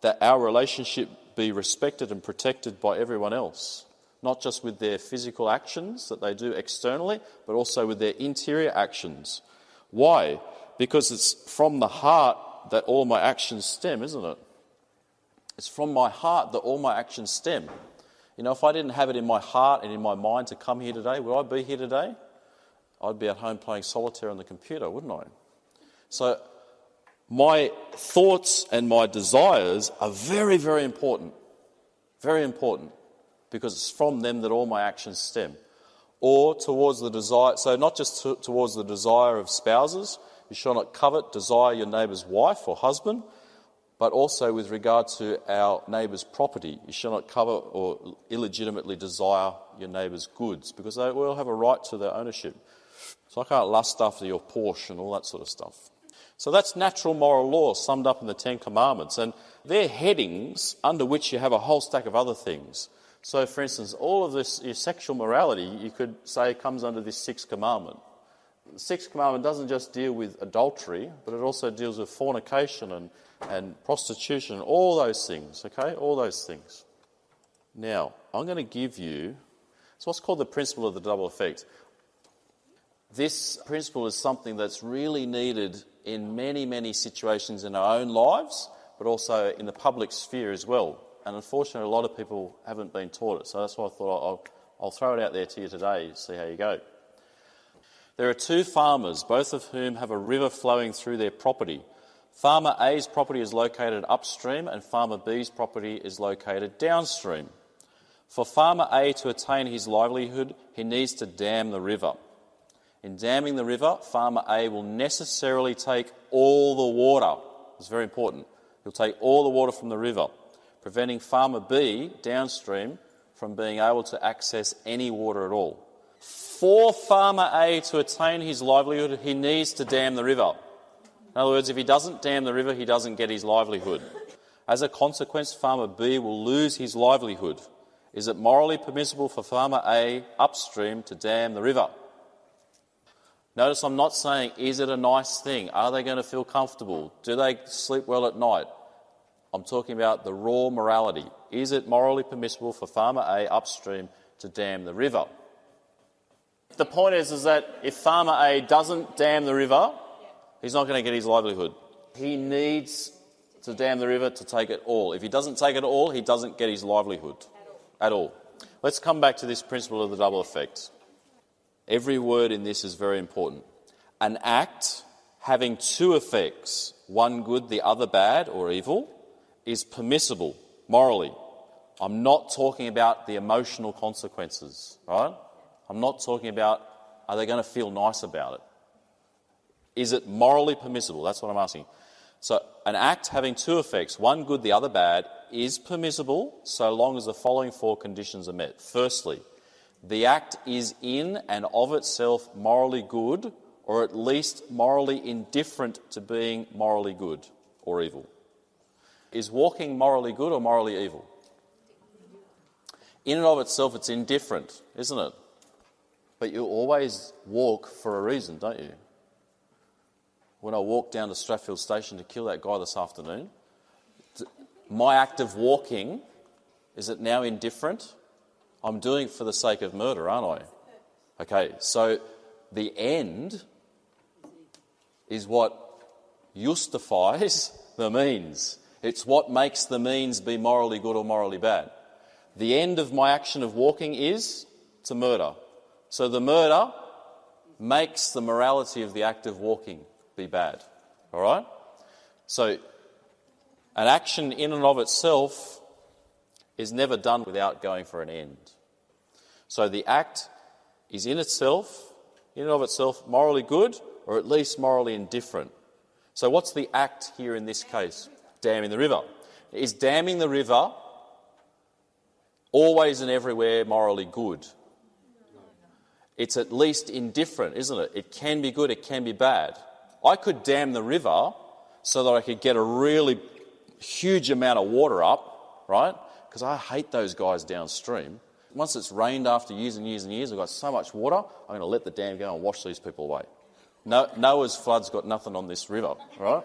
that our relationship be respected and protected by everyone else, not just with their physical actions that they do externally, but also with their interior actions. Why? Because it's from the heart that all my actions stem, isn't it? It's from my heart that all my actions stem. You know, if I didn't have it in my heart and in my mind to come here today, would I be here today? I'd be at home playing solitaire on the computer, wouldn't I? So my thoughts and my desires are very, very important. Very important. Because it's from them that all my actions stem. Or towards the desire, so not just towards the desire of spouses, you shall not covet, desire your neighbour's wife or husband, but also with regard to our neighbour's property. You shall not covet or illegitimately desire your neighbour's goods, because they all have a right to their ownership. So I can't lust after your Porsche and all that sort of stuff. So that's natural moral law summed up in the Ten Commandments, and they're headings under which you have a whole stack of other things. So, for instance, all of this, your sexual morality, you could say comes under this sixth commandment. The sixth commandment doesn't just deal with adultery, but it also deals with fornication and prostitution, and all those things, okay? All those things. Now, I'm going to give you, it's what's called the principle of the double effect. This principle is something that's really needed in many, many situations in our own lives, but also in the public sphere as well. And unfortunately, a lot of people haven't been taught it. So that's why I thought I'll throw it out there to you today, see how you go. There are two farmers, both of whom have a river flowing through their property. Farmer A's property is located upstream and Farmer B's property is located downstream. For Farmer A to attain his livelihood, he needs to dam the river. In damming the river, Farmer A will necessarily take all the water. It's very important. He'll take all the water from the river, preventing Farmer B downstream from being able to access any water at all. For Farmer A to attain his livelihood, he needs to dam the river. In other words, if he doesn't dam the river, he doesn't get his livelihood. As a consequence, Farmer B will lose his livelihood. Is it morally permissible for Farmer A upstream to dam the river? Notice I'm not saying, is it a nice thing? Are they going to feel comfortable? Do they sleep well at night? I'm talking about the raw morality. Is it morally permissible for Farmer A upstream to dam the river? The point is that if Farmer A doesn't dam the river, he's not going to get his livelihood. He needs to dam the river to take it all. If he doesn't take it all, he doesn't get his livelihood at all. Let's come back to this principle of the double effect. Every word in this is very important. An act having two effects, one good, the other bad or evil, is permissible morally. I'm not talking about the emotional consequences, right? I'm not talking about, are they going to feel nice about it? Is it morally permissible? That's what I'm asking. So an act having two effects, one good, the other bad, is permissible so long as the following four conditions are met. Firstly, the act is in and of itself morally good, or at least morally indifferent to being morally good or evil. Is walking morally good or morally evil? In and of itself, it's indifferent, isn't it? But you always walk for a reason, don't you? When I walked down to Strathfield Station to kill that guy this afternoon, my act of walking, is it now indifferent? I'm doing it for the sake of murder, aren't I? Okay, so the end is what justifies the means. It's what makes the means be morally good or morally bad. The end of my action of walking is to murder. So the murder makes the morality of the act of walking be bad. All right? So an action in and of itself is never done without going for an end. So the act is in and of itself, morally good, or at least morally indifferent. So what's the act here in this case? Damming the river. Is damming the river always and everywhere morally good? It's at least indifferent, isn't it? It can be good, it can be bad. I could dam the river so that I could get a really huge amount of water up, right? Because I hate those guys downstream. Once it's rained after years and years and years, I've got so much water, I'm going to let the dam go and wash these people away. Noah's flood's got nothing on this river, right?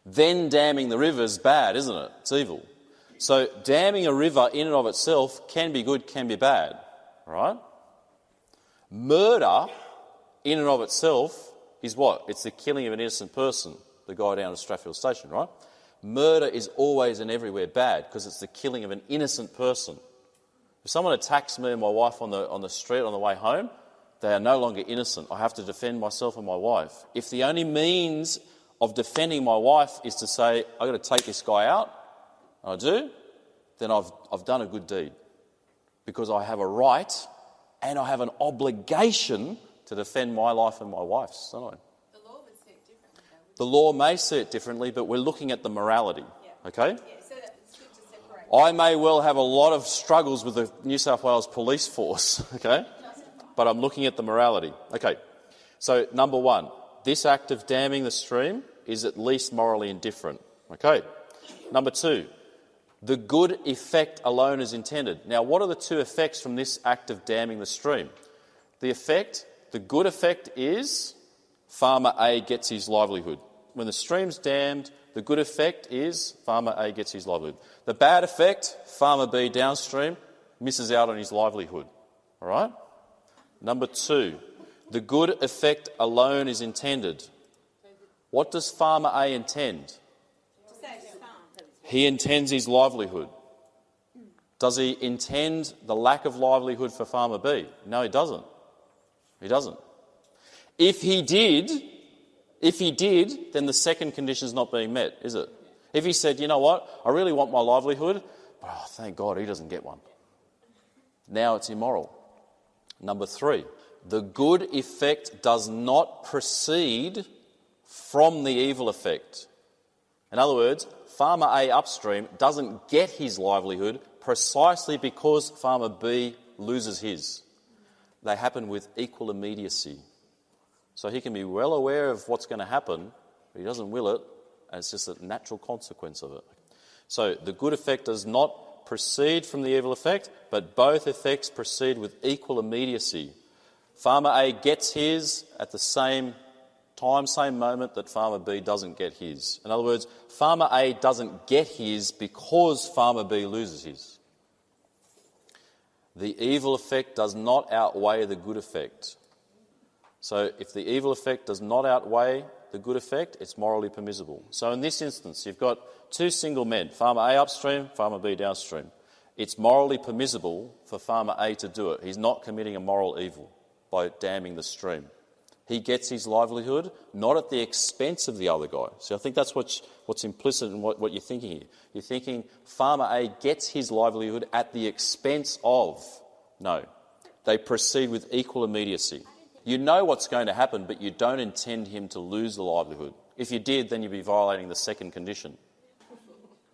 Then damming the river's bad, isn't it? It's evil. So damming a river in and of itself can be good, can be bad, right? Murder in and of itself is what? It's the killing of an innocent person, the guy down at Strathfield Station, right? Murder is always and everywhere bad because it's the killing of an innocent person. If someone attacks me and my wife on the street on the way home, they are no longer innocent. I have to defend myself and my wife. If the only means of defending my wife is to say, I've got to take this guy out, and I do, then I've done a good deed. Because I have a right and I have an obligation to defend my life and my wife's, don't I? The law would see it differently, though. The law may see it differently, but we're looking at the morality, okay? Yeah, so it's good to separate. I may well have a lot of struggles with the New South Wales police force, okay? But I'm looking at the morality. Okay, so number one, this act of damming the stream is at least morally indifferent, okay? Number two, the good effect alone is intended. Now, what are the two effects from this act of damming the stream? The good effect is farmer A gets his livelihood. When the stream's dammed, the good effect is farmer A gets his livelihood. The bad effect, farmer B downstream misses out on his livelihood. All right? Number two, the good effect alone is intended. What does farmer A intend? To save his farm. He intends his livelihood. Does he intend the lack of livelihood for farmer B? No, he doesn't. He doesn't. If he did, then the second condition is not being met, is it? If he said, you know what, I really want my livelihood, but thank God he doesn't get one. Now it's immoral. Number three, the good effect does not proceed from the evil effect. In other words, farmer A upstream doesn't get his livelihood precisely because farmer B loses his. They happen with equal immediacy. So he can be well aware of what's going to happen, but he doesn't will it, and it's just a natural consequence of it. So the good effect does not proceed from the evil effect, but both effects proceed with equal immediacy. Farmer A gets his at the same time, same moment that farmer B doesn't get his. In other words, farmer A doesn't get his because farmer B loses his. The evil effect does not outweigh the good effect. So if the evil effect does not outweigh the good effect, it's morally permissible. So in this instance, you've got two single men, farmer A upstream, farmer B downstream. It's morally permissible for farmer A to do it. He's not committing a moral evil by damming the stream. He gets his livelihood not at the expense of the other guy. So I think that's what's implicit in what you're thinking here. You're thinking farmer A gets his livelihood at the expense of. No. They proceed with equal immediacy. You know what's going to happen, but you don't intend him to lose the livelihood. If you did, then you'd be violating the second condition.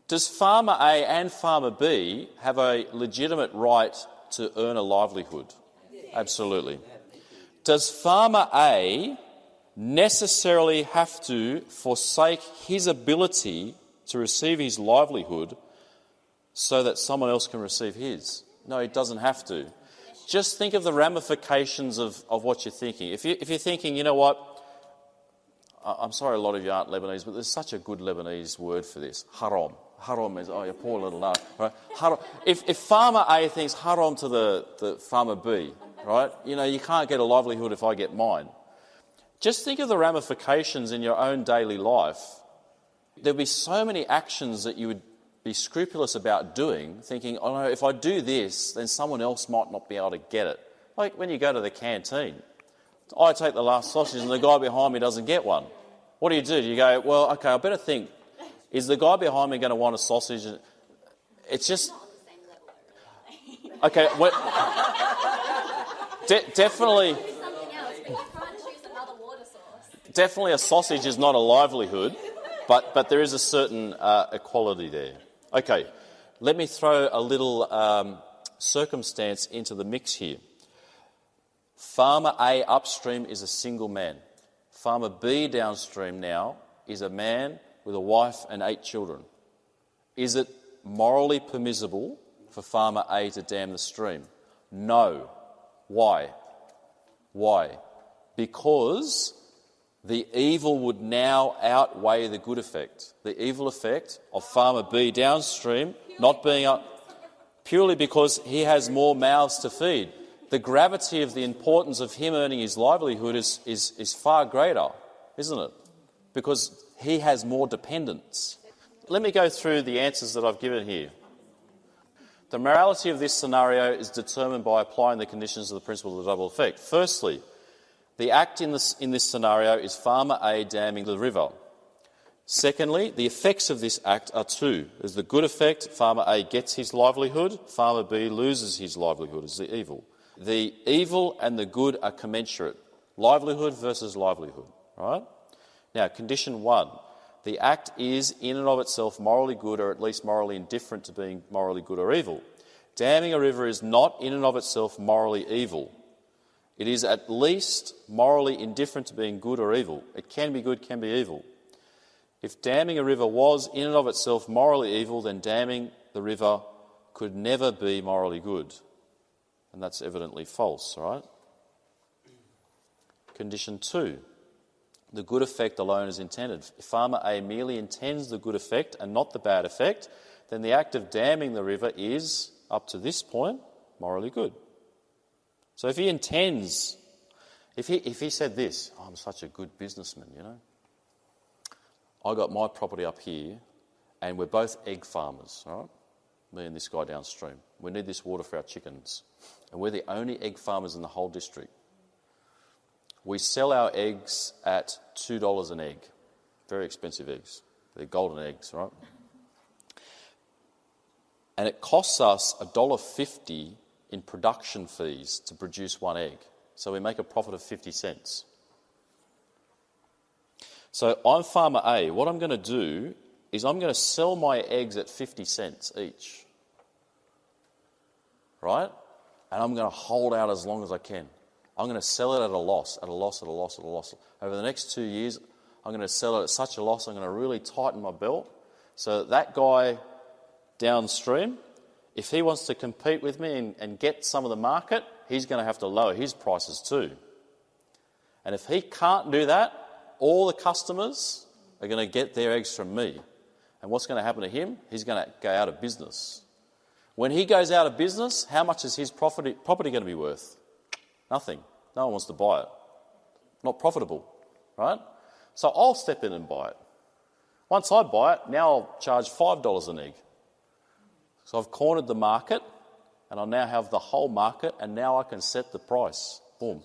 Does farmer A and farmer B have a legitimate right to earn a livelihood? Absolutely. Does farmer A necessarily have to forsake his ability to receive his livelihood so that someone else can receive his? No, he doesn't have to. Just think of the ramifications of what you're thinking. If you're thinking, you know what, I'm sorry a lot of you aren't Lebanese, but there's such a good Lebanese word for this, haram. Haram is, oh, you poor little nut. Right? Haram. If farmer A thinks haram to the farmer B, right, you know, you can't get a livelihood if I get mine. Just think of the ramifications in your own daily life. There'd be so many actions that you would be scrupulous about doing, thinking, oh no, if I do this, then someone else might not be able to get it. Like when you go to the canteen, I take the last sausage and the guy behind me doesn't get one. What do? You go, well, okay, I better think, is the guy behind me going to want a sausage? It's just... Okay, well, definitely... Definitely a sausage is not a livelihood, but there is a certain equality there. Okay, let me throw a little circumstance into the mix here. Farmer A upstream is a single man. Farmer B downstream now is a man with a wife and 8 children. Is it morally permissible for farmer A to dam the stream? No. Why? Why? Because the evil would now outweigh the good effect. The evil effect of farmer B downstream not being up purely because he has more mouths to feed. The gravity of the importance of him earning his livelihood is far greater, isn't it? Because he has more dependents. Let me go through the answers that I've given here. The morality of this scenario is determined by applying the conditions of the principle of the double effect. Firstly, the act in this scenario is farmer A damming the river. Secondly, the effects of this act are two. There's the good effect, farmer A gets his livelihood, farmer B loses his livelihood, is the evil. The evil and the good are commensurate. Livelihood versus livelihood, right? Now, condition 1. The act is in and of itself morally good, or at least morally indifferent to being morally good or evil. Damming a river is not in and of itself morally evil. It is at least morally indifferent to being good or evil. It can be good, can be evil. If damming a river was in and of itself morally evil, then damming the river could never be morally good. And that's evidently false, right? Condition 2. The good effect alone is intended. If farmer A merely intends the good effect and not the bad effect, then the act of damming the river is, up to this point, morally good. So if he intends, if he said this, I'm such a good businessman, you know. I got my property up here and we're both egg farmers, right? Me and this guy downstream. We need this water for our chickens. And we're the only egg farmers in the whole district. We sell our eggs at $2 an egg. Very expensive eggs. They're golden eggs, right? And it costs us $1.50 in production fees to produce one egg. So we make a profit of 50 cents. So I'm farmer A. What I'm going to do is I'm going to sell my eggs at 50 cents each. Right? And I'm going to hold out as long as I can. I'm going to sell it at a loss, at a loss, at a loss, at a loss. Over the next 2 years, I'm going to sell it at such a loss, I'm going to really tighten my belt. So that guy downstream, if he wants to compete with me and get some of the market, he's going to have to lower his prices too. And if he can't do that, all the customers are going to get their eggs from me. And what's going to happen to him? He's going to go out of business. When he goes out of business, how much is his property going to be worth? Nothing. No one wants to buy it. Not profitable, right? So I'll step in and buy it. Once I buy it, now I'll charge $5 an egg. So I've cornered the market, and I now have the whole market, and now I can set the price. Boom.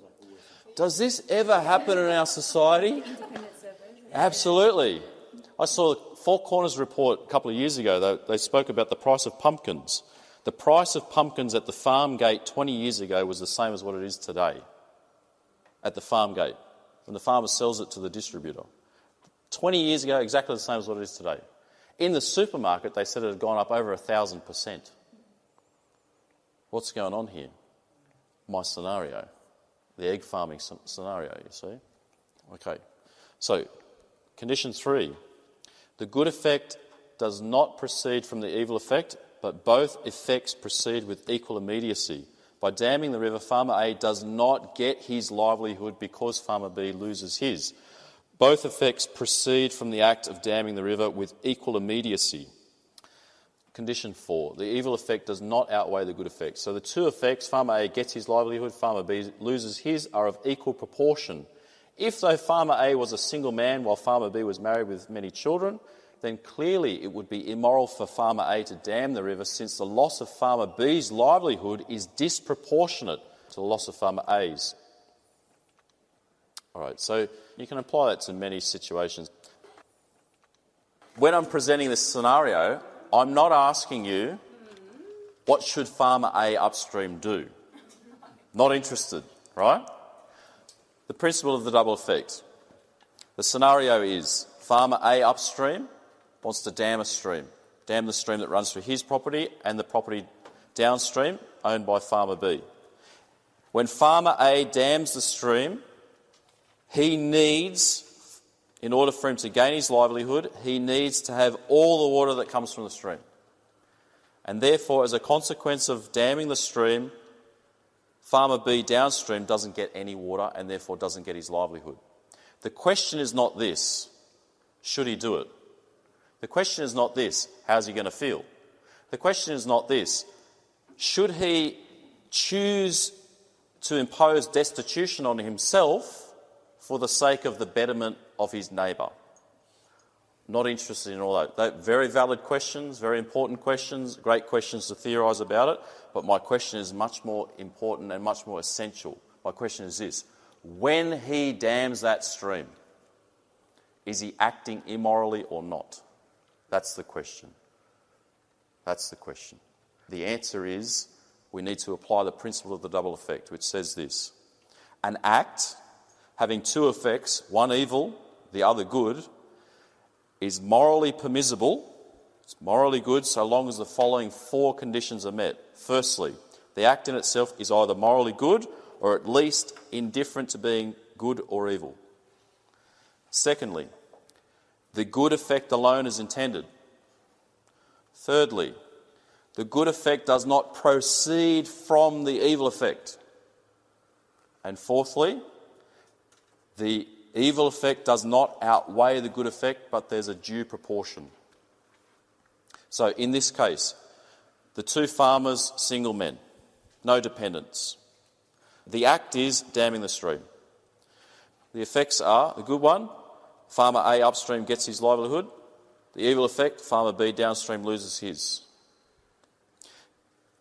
Does this ever happen in our society? Absolutely. I saw the Four Corners report a couple of years ago. They spoke about the price of pumpkins. The price of pumpkins at the farm gate 20 years ago was the same as what it is today at the farm gate when the farmer sells it to the distributor. 20 years ago, exactly the same as what it is today. In the supermarket, they said it had gone up over 1,000%. What's going on here? My scenario, the egg farming scenario, you see. Okay, so condition 3. The good effect does not proceed from the evil effect, but both effects proceed with equal immediacy. By damming the river, farmer A does not get his livelihood because farmer B loses his. Both effects proceed from the act of damming the river with equal immediacy. Condition 4. The evil effect does not outweigh the good effect. So the two effects, farmer A gets his livelihood, farmer B loses his, are of equal proportion. If, though, farmer A was a single man while farmer B was married with many children, then clearly it would be immoral for farmer A to dam the river, since the loss of farmer B's livelihood is disproportionate to the loss of farmer A's. All right, so you can apply that to many situations. When I'm presenting this scenario, I'm not asking you, what should farmer A upstream do? Not interested, right? The principle of the double effect. The scenario is farmer A upstream wants to dam a stream. Dam the stream that runs through his property and the property downstream owned by farmer B. When farmer A dams the stream, he needs in order for him to gain his livelihood, he needs to have all the water that comes from the stream. And therefore, as a consequence of damming the stream, farmer B downstream doesn't get any water and therefore doesn't get his livelihood. The question is not this, should he do it? The question is not this, how's he going to feel? The question is not this, should he choose to impose destitution on himself for the sake of the betterment of his neighbour? Not interested in all that. They're very valid questions, very important questions, great questions to theorise about it, but my question is much more important and much more essential. My question is this: when he dams that stream, is he acting immorally or not? That's the question. That's the question. The answer is we need to apply the principle of the double effect, which says this: an act having two effects, one evil, the other good, is morally permissible, it's morally good so long as the following four conditions are met. Firstly, the act in itself is either morally good or at least indifferent to being good or evil. Secondly, the good effect alone is intended. Thirdly, the good effect does not proceed from the evil effect. And fourthly, the evil effect does not outweigh the good effect, but there's a due proportion. So in this case, the two farmers, single men, no dependents. The act is damming the stream. The effects are, the good one, farmer A upstream gets his livelihood. The evil effect, farmer B downstream loses his.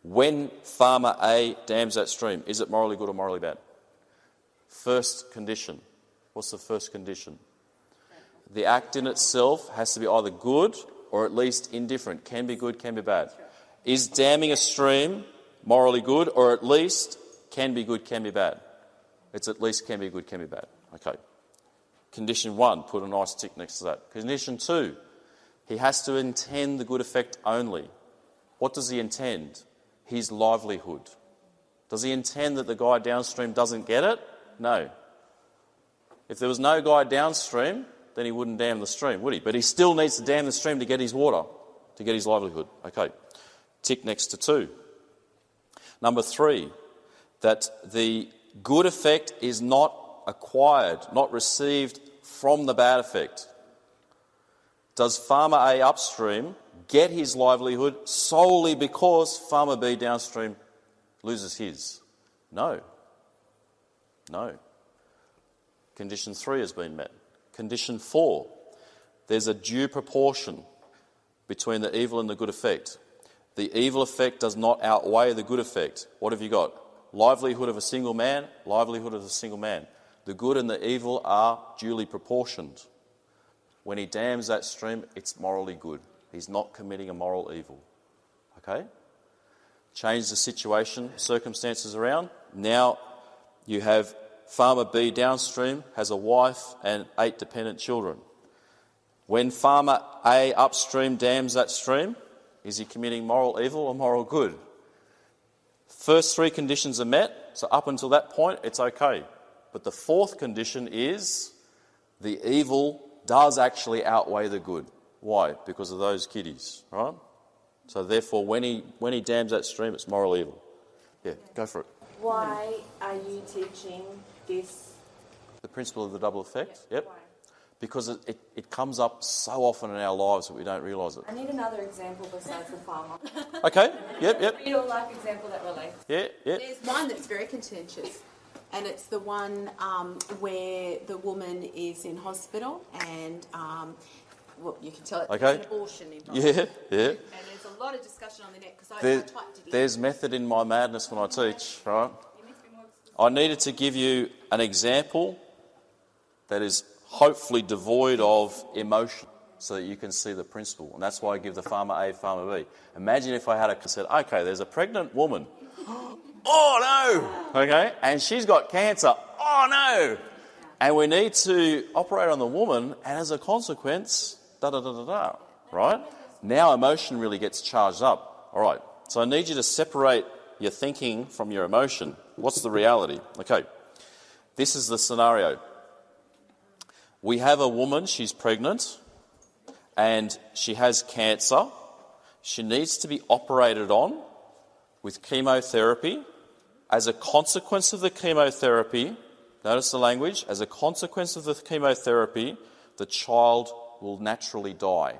When farmer A dams that stream, is it morally good or morally bad? First condition. What's the first condition? The act in itself has to be either good or at least indifferent. Can be good, can be bad. Is damming a stream morally good or at least can be good, can be bad? It's at least can be good, can be bad. Okay. Condition 1, put a nice tick next to that. Condition 2, he has to intend the good effect only. What does he intend? His livelihood. Does he intend that the guy downstream doesn't get it? No. If there was no guy downstream, then he wouldn't dam the stream, would he? But he still needs to dam the stream to get his water, to get his livelihood. Okay, tick next to 2. Number 3, that the good effect is not acquired, not received from the bad effect. Does farmer A upstream get his livelihood solely because farmer B downstream loses his? No. No. Condition 3 has been met. Condition 4, there's a due proportion between the evil and the good effect. The evil effect does not outweigh the good effect. What have you got? Livelihood of a single man, livelihood of a single man. The good and the evil are duly proportioned. When he dams that stream, it's morally good. He's not committing a moral evil. Okay? Change the situation, circumstances around. Now you have farmer B downstream has a wife and 8 dependent children. When farmer A upstream dams that stream, is he committing moral evil or moral good? First 3 conditions are met, so up until that point it's okay. But the 4th condition is the evil does actually outweigh the good. Why? Because of those kiddies, right? So therefore when he dams that stream, it's moral evil. Yeah, go for it. Why are you teaching this? The principle of the double effect? Yep. Why? Because it comes up so often in our lives that we don't realise it. I need another example besides the farmer. Okay, yep. Real life example that relates. Yeah. There's one that's very contentious, and it's the one where the woman is in hospital and, well, you can tell Okay. there's an abortion involved. Yeah. And there's a lot of discussion on the net because I typed it in. There's method in my madness when I teach, right? I needed to give you an example that is hopefully devoid of emotion so that you can see the principle. And that's why I give the farmer A, farmer B. Imagine if I had said, okay, there's a pregnant woman. Oh, no! Okay? And she's got cancer. Oh, no! And we need to operate on the woman, and as a consequence, da-da-da-da-da, right? Now emotion really gets charged up. All right, so I need you to separate your thinking from your emotion. What's the reality? Okay, this is the scenario. We have a woman, she's pregnant, and she has cancer. She needs to be operated on with chemotherapy. As a consequence of the chemotherapy, notice the language, as a consequence of the chemotherapy, the child will naturally die.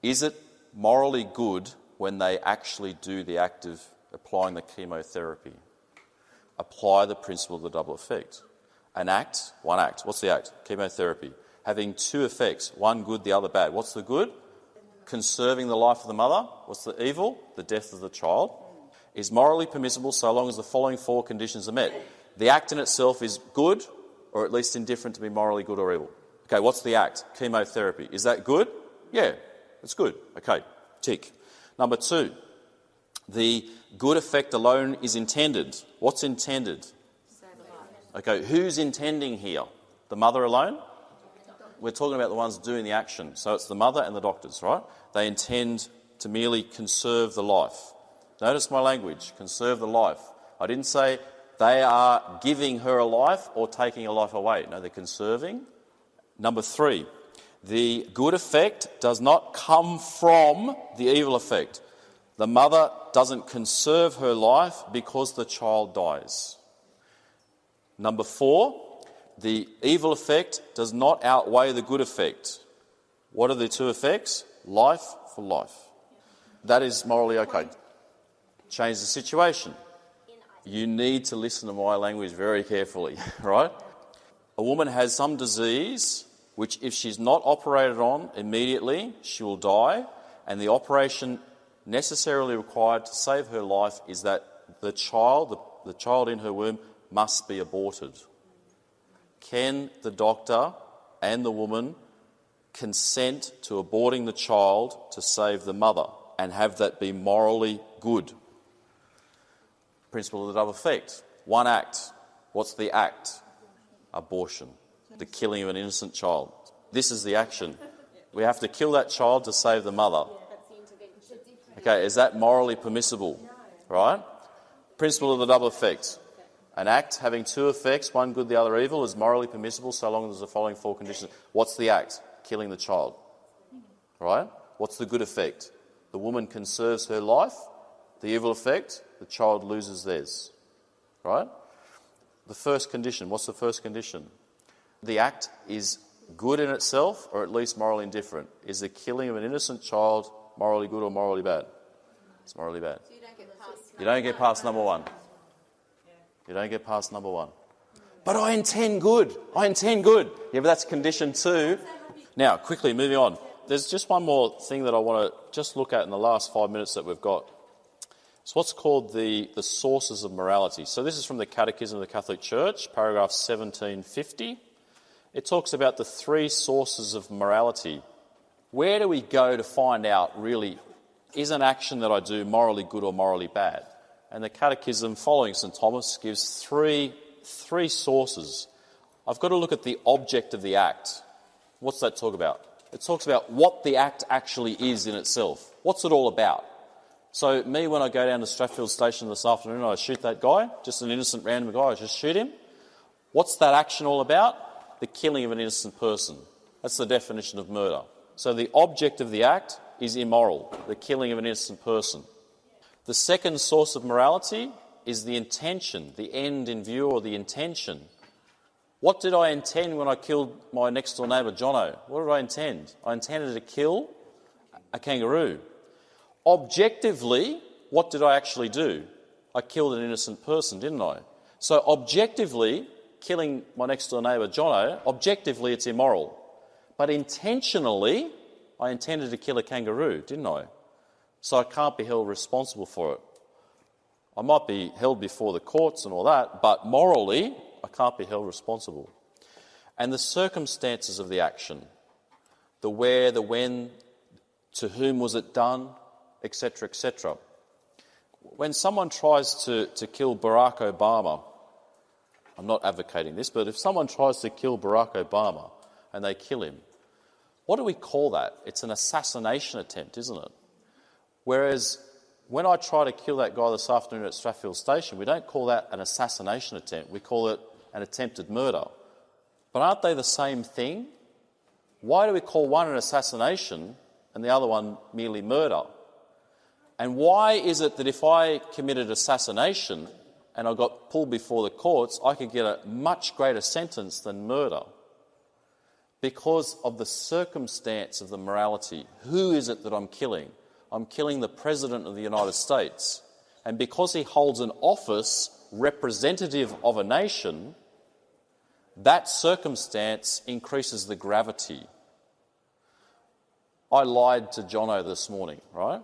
Is it morally good when they actually do the act of applying the chemotherapy? Apply the principle of the double effect. An act, one act. What's the act? Chemotherapy. Having two effects, one good, the other bad. What's the good? Conserving the life of the mother. What's the evil? The death of the child. Is morally permissible so long as the following four conditions are met. The act in itself is good, or at least indifferent to be morally good or evil. Okay, what's the act? Chemotherapy. Is that good? Yeah, it's good. Okay, tick. Number two, the good effect alone is intended. What's intended? Okay, who's intending here? The mother alone? We're talking about the ones doing the action. So it's the mother and the doctors, right? They intend to merely conserve the life. Notice my language, conserve the life. I didn't say they are giving her a life or taking a life away. No, they're conserving. Number three, the good effect does not come from the evil effect. The mother doesn't conserve her life because the child dies. Number four, the evil effect does not outweigh the good effect. What are the two effects? Life for life. That is morally okay. Change the situation. You need to listen to my language very carefully, right? A woman has some disease which if she's not operated on immediately, she will die, and the operation necessarily required to save her life is that the child in her womb must be aborted. Can the doctor and the woman consent to aborting the child to save the mother and have that be morally good? Principle of the double effect. One act. What's the act? Abortion. The killing of an innocent child. This is the action. We have to kill that child to save the mother. Okay, is that morally permissible? Right? Principle of the double effect. An act having two effects, one good, the other evil, is morally permissible so long as there's the following four conditions. What's the act? Killing the child. Right? What's the good effect? The woman conserves her life. The evil effect, the child loses theirs. Right? The first condition, what's the first condition? The act is good in itself or at least morally indifferent. Is the killing of an innocent child morally good or morally bad? It's morally bad. So you don't get past number one. You don't get past number one. But I intend good. I intend good. Yeah, but that's condition two. Now, quickly, moving on. There's just one more thing that I want to just look at in the last 5 minutes that we've got. It's what's called the sources of morality. So this is from the Catechism of the Catholic Church, paragraph 1750. It talks about the three sources of morality. Where do we go to find out, really, is an action that I do morally good or morally bad? And the Catechism, following St Thomas, gives three sources. I've got to look at the object of the act. What's that talk about? It talks about what the act actually is in itself. What's it all about? So me, when I go down to Strathfield Station this afternoon, I shoot that guy, just an innocent random guy, I just shoot him. What's that action all about? The killing of an innocent person. That's the definition of murder. So the object of the act is immoral, the killing of an innocent person. The second source of morality is the intention, the end in view or the intention. What did I intend when I killed my next door neighbour, Jono? What did I intend? I intended to kill a kangaroo. Objectively, what did I actually do? I killed an innocent person, didn't I? So objectively, killing my next door neighbour, Jono, objectively it's immoral. But intentionally, I intended to kill a kangaroo, didn't I? So I can't be held responsible for it. I might be held before the courts and all that, but morally, I can't be held responsible. And the circumstances of the action, the where, the when, to whom was it done, etc., etc. When someone tries to kill Barack Obama, I'm not advocating this, but if someone tries to kill Barack Obama and they kill him, what do we call that? It's an assassination attempt, isn't it? Whereas when I try to kill that guy this afternoon at Strathfield Station, we don't call that an assassination attempt. We call it an attempted murder. But aren't they the same thing? Why do we call one an assassination and the other one merely murder? And why is it that if I committed assassination and I got pulled before the courts, I could get a much greater sentence than murder? Because of the circumstance of the morality. Who is it that I'm killing? I'm killing the President of the United States. And because he holds an office representative of a nation, that circumstance increases the gravity. I lied to Jono this morning, right?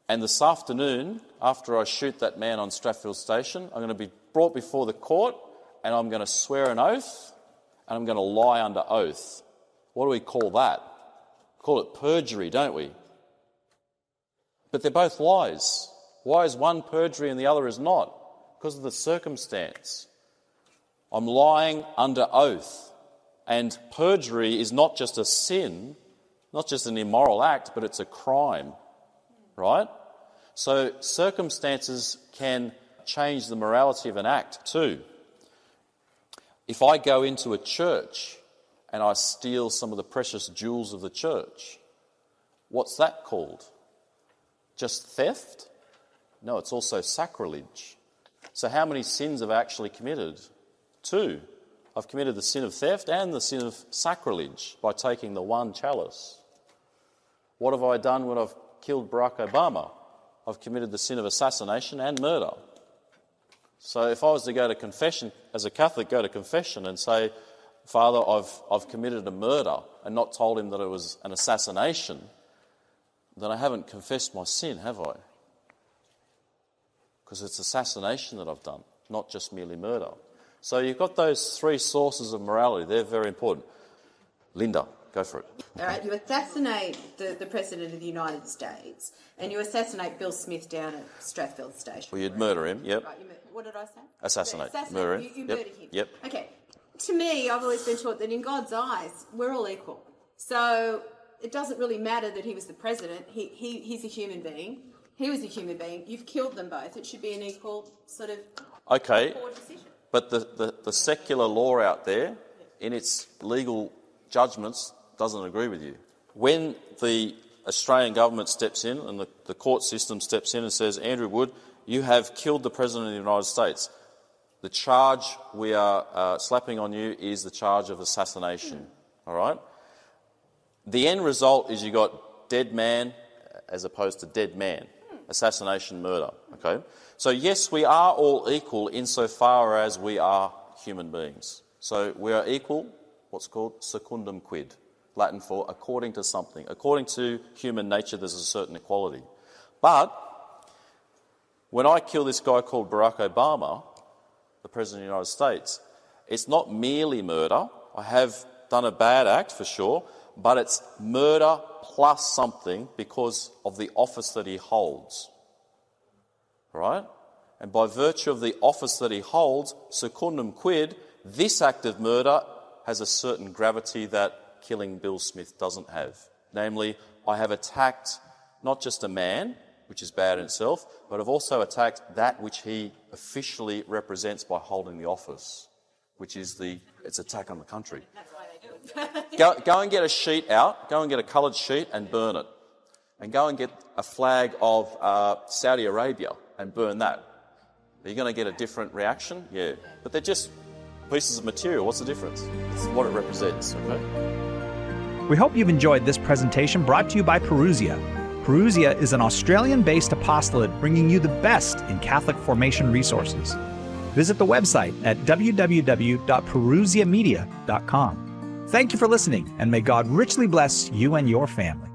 And this afternoon, after I shoot that man on Strathfield Station, I'm going to be brought before the court and I'm going to swear an oath and I'm going to lie under oath. What do we call that? We call it perjury, don't we? But they're both lies. Why is one perjury and the other is not? Because of the circumstance. I'm lying under oath. And perjury is not just a sin, not just an immoral act, but it's a crime. Right? So circumstances can change the morality of an act too. If I go into a church and I steal some of the precious jewels of the church, what's that called? Just theft? No, it's also sacrilege. So how many sins have I actually committed? 2. I've committed the sin of theft and the sin of sacrilege by taking the one chalice. What have I done when I've killed Barack Obama? I've committed the sin of assassination and murder. So if I was to go to confession, as a Catholic, go to confession and say, Father, I've committed a murder and not told him that it was an assassination, then I haven't confessed my sin, have I? Because it's assassination that I've done, not just merely murder. So you've got those 3 sources of morality. They're very important. Linda, go for it. All right, you assassinate the President of the United States and you assassinate Bill Smith down at Strathfield Station. Well, you'd murder him, yep. Right, what did I say? Assassinate. Murder him. You Yep. murdered him. Yep. Okay. To me, I've always been taught that in God's eyes, we're all equal. So it doesn't really matter that he was the president. He's a human being. He was a human being. You've killed them both. It should be an equal sort of court decision. But the secular law out there, in its legal judgments, doesn't agree with you. When the Australian government steps in and the court system steps in and says, Andrew Wood, you have killed the President of the United States, the charge we are slapping on you is the charge of assassination, all right? The end result is you got dead man as opposed to dead man, assassination, murder, okay? So yes, we are all equal insofar as we are human beings. So we are equal, what's called secundum quid, Latin for according to something. According to human nature, there's a certain equality. But when I kill this guy called Barack Obama, the President of the United States, it's not merely murder. I have done a bad act for sure, but it's murder plus something because of the office that he holds. Right? And by virtue of the office that he holds, secundum quid, this act of murder has a certain gravity that killing Bill Smith doesn't have. Namely, I have attacked not just a man, which is bad in itself, but I've also attacked that which he officially represents by holding the office, which is it's attack on the country. That's why they do it. Go and get a sheet out, go and get a coloured sheet and burn it. And go and get a flag of Saudi Arabia and burn that. Are you going to get a different reaction? Yeah. But they're just pieces of material. What's the difference? It's what it represents, okay? We hope you've enjoyed this presentation brought to you by Perusia. Perusia is an Australian-based apostolate bringing you the best in Catholic formation resources. Visit the website at www.perusiamedia.com. Thank you for listening, and may God richly bless you and your family.